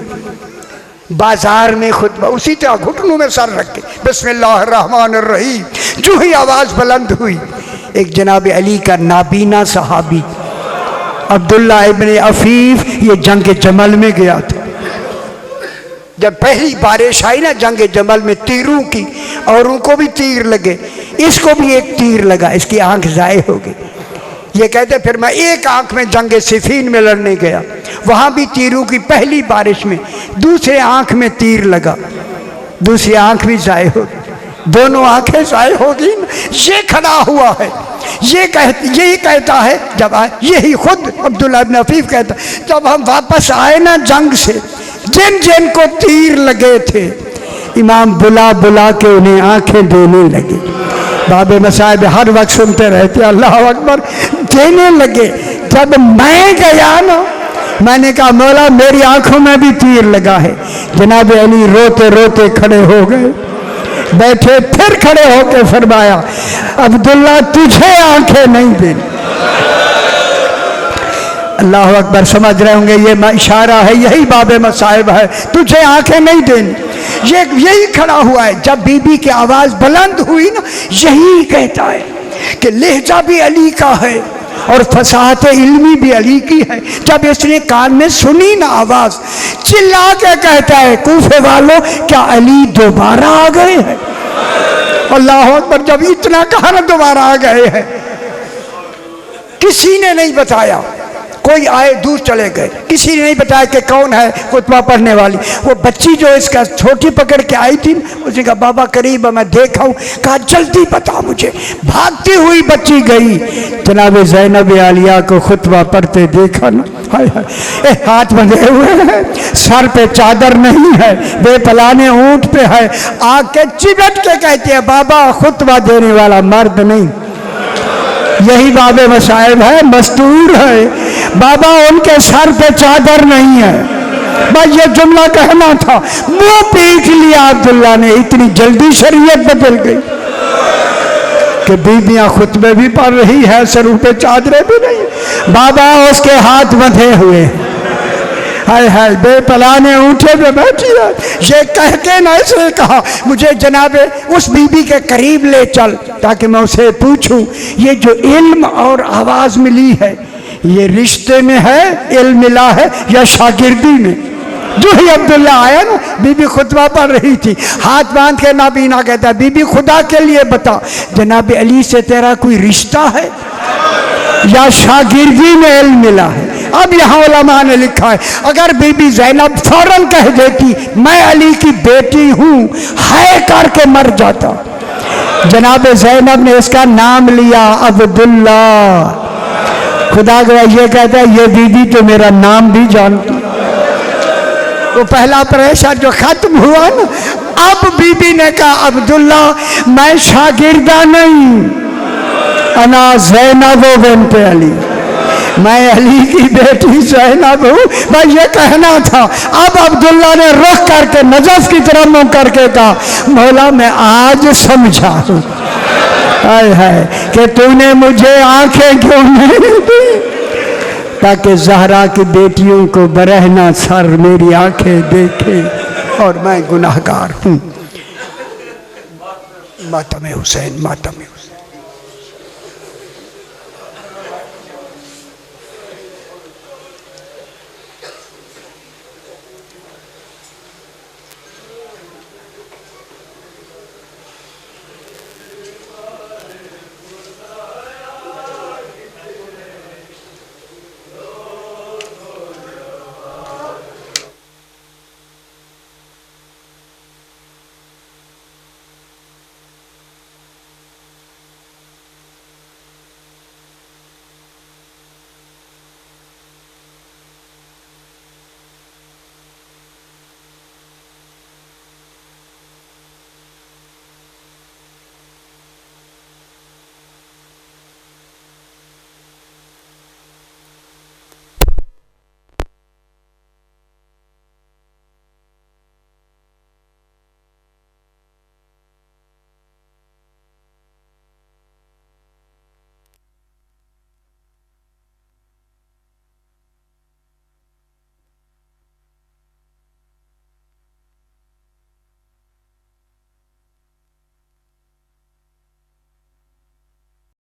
S2: बाजार में खुतबा उसी तरह घुटनों में सर रख के, बिस्मिल्लाहिर्रहमानिर्रहीम। जो ही आवाज बुलंद हुई, एक जनाब अली का नाबीना सहाबी अब्दुल्ला इब्न अफीफ, ये जंग जमल में गया था। जब पहली बारिश आई ना जंग जमल में तीरों की, और उनको भी तीर लगे, इसको भी एक तीर लगा, इसकी आंख जाए हो गई। ये कहते फिर मैं एक आंख में जंग सिफीन में लड़ने गया, वहां भी तीरों की पहली बारिश में दूसरे आंख में तीर लगा, दूसरी आंख भी जाए हो गई, दोनों आंखें जाए होगी। ये खड़ा हुआ है, यही कहता है, जब यही खुद अब्दुल्ला इब्न अफीफ कहता, जब हम वापस आए ना जंग से, जिन जिन को तीर लगे थे, इमाम बुला बुला के उन्हें आंखें देने लगे। बाबे मसाहिब हर वक्त सुनते रहते, अल्लाह अकबर, देने लगे। जब मैं गया ना, मैंने कहा मौला मेरी आंखों में भी तीर लगा है। जनाब अली रोते रोते खड़े हो गए, बैठे, फिर खड़े होकर फरमाया, अब्दुल्ला तुझे आंखें नहीं देनी। अल्लाह अकबर, समझ रहे होंगे ये इशारा है, यही बाबे मसाहिब है, तुझे आंखें नहीं देनी। ये यही खड़ा हुआ है। जब बीबी की आवाज बुलंद हुई ना, यही कहता है कि लहजा भी अली का है और फसाहत इल्मी भी अली की है। जब इसने कान में सुनी ना आवाज, चिल्ला के कहता है, कूफे वालों क्या अली दोबारा आ गए हैं? अल्लाह अकबर, जब इतना कहा ना दोबारा आ गए हैं, किसी ने नहीं बताया। कोई आए दूर चले गए, किसी ने नहीं बताया कि कौन है खुतबा पढ़ने वाली। वो बच्ची जो इसका छोटी पकड़ के आई थी, उसने कहा बाबा करीब मैं देखा हूँ। कहा जल्दी बता मुझे। भागती हुई बच्ची गई, जनाब ज़ैनब आलिया को खुतबा पढ़ते देखा ना, हाय हाय, हाथ बंधे हुए हैं, सर पे चादर नहीं है, बेपलाने ऊंट पे है, आके चिबट के कहती है बाबा खुतबा देने वाला मर्द नहीं। यही बाबे मसाहिब है, मस्तूर है। बाबा उनके सर पे चादर नहीं है। बस ये जुमला कहना था, मुंह पीट लिया अब्दुल्ला ने। इतनी जल्दी शरीयत बदल गई कि बीबियां खुतबे भी पढ़ रही है, सरों पे चादरें भी नहीं। बाबा उसके हाथ बंधे हुए, हाय हाय, बेपलाने ऊँटे पे बैठी है। ये कह के ना इसने कहा मुझे जनाबे उस बीबी के करीब ले चल, ताकि मैं उसे पूछूं ये जो इल्म और आवाज मिली है, ये रिश्ते में है, इल्म मिला है या शागिर्दी में? जो ही अब्दुल्ला आया ना, बीबी खुतबा पढ़ रही थी, हाथ बांध के नाबीना कहता है, बीबी खुदा के लिए बता, जनाब अली से तेरा कोई रिश्ता है या शागिर्दी में इल्म मिला है? अब यहाँ उलमा ने लिखा है, अगर बीबी ज़ैनब फौरन कह देती मैं अली की बेटी हूँ, है करके मर जाता। जनाब ज़ैनब ने इसका नाम लिया अब्दुल्ला। खुदा गया ये कहता है ये बीबी तो मेरा नाम भी जानती। वो पहला प्रेशर जो खत्म हुआ ना, अब बीबी ने कहा अब्दुल्ला मैं शागिर्दा नहीं, अना ज़ैनब बिन्त अली, मैं अली की बेटी ज़ैनब हूँ। मैं ये कहना था। अब अब्दुल्ला ने रुख करके नजफ की तरफ मुँह करके कहा मौला मैं आज समझा हूँ, हाय हाय, कि तूने मुझे आंखें क्यों नहीं दी, ताकि ज़हरा की बेटियों को बरहना सर मेरी आंखें देखे, और मैं गुनाहगार हूँ। मातम हुसैन, मातम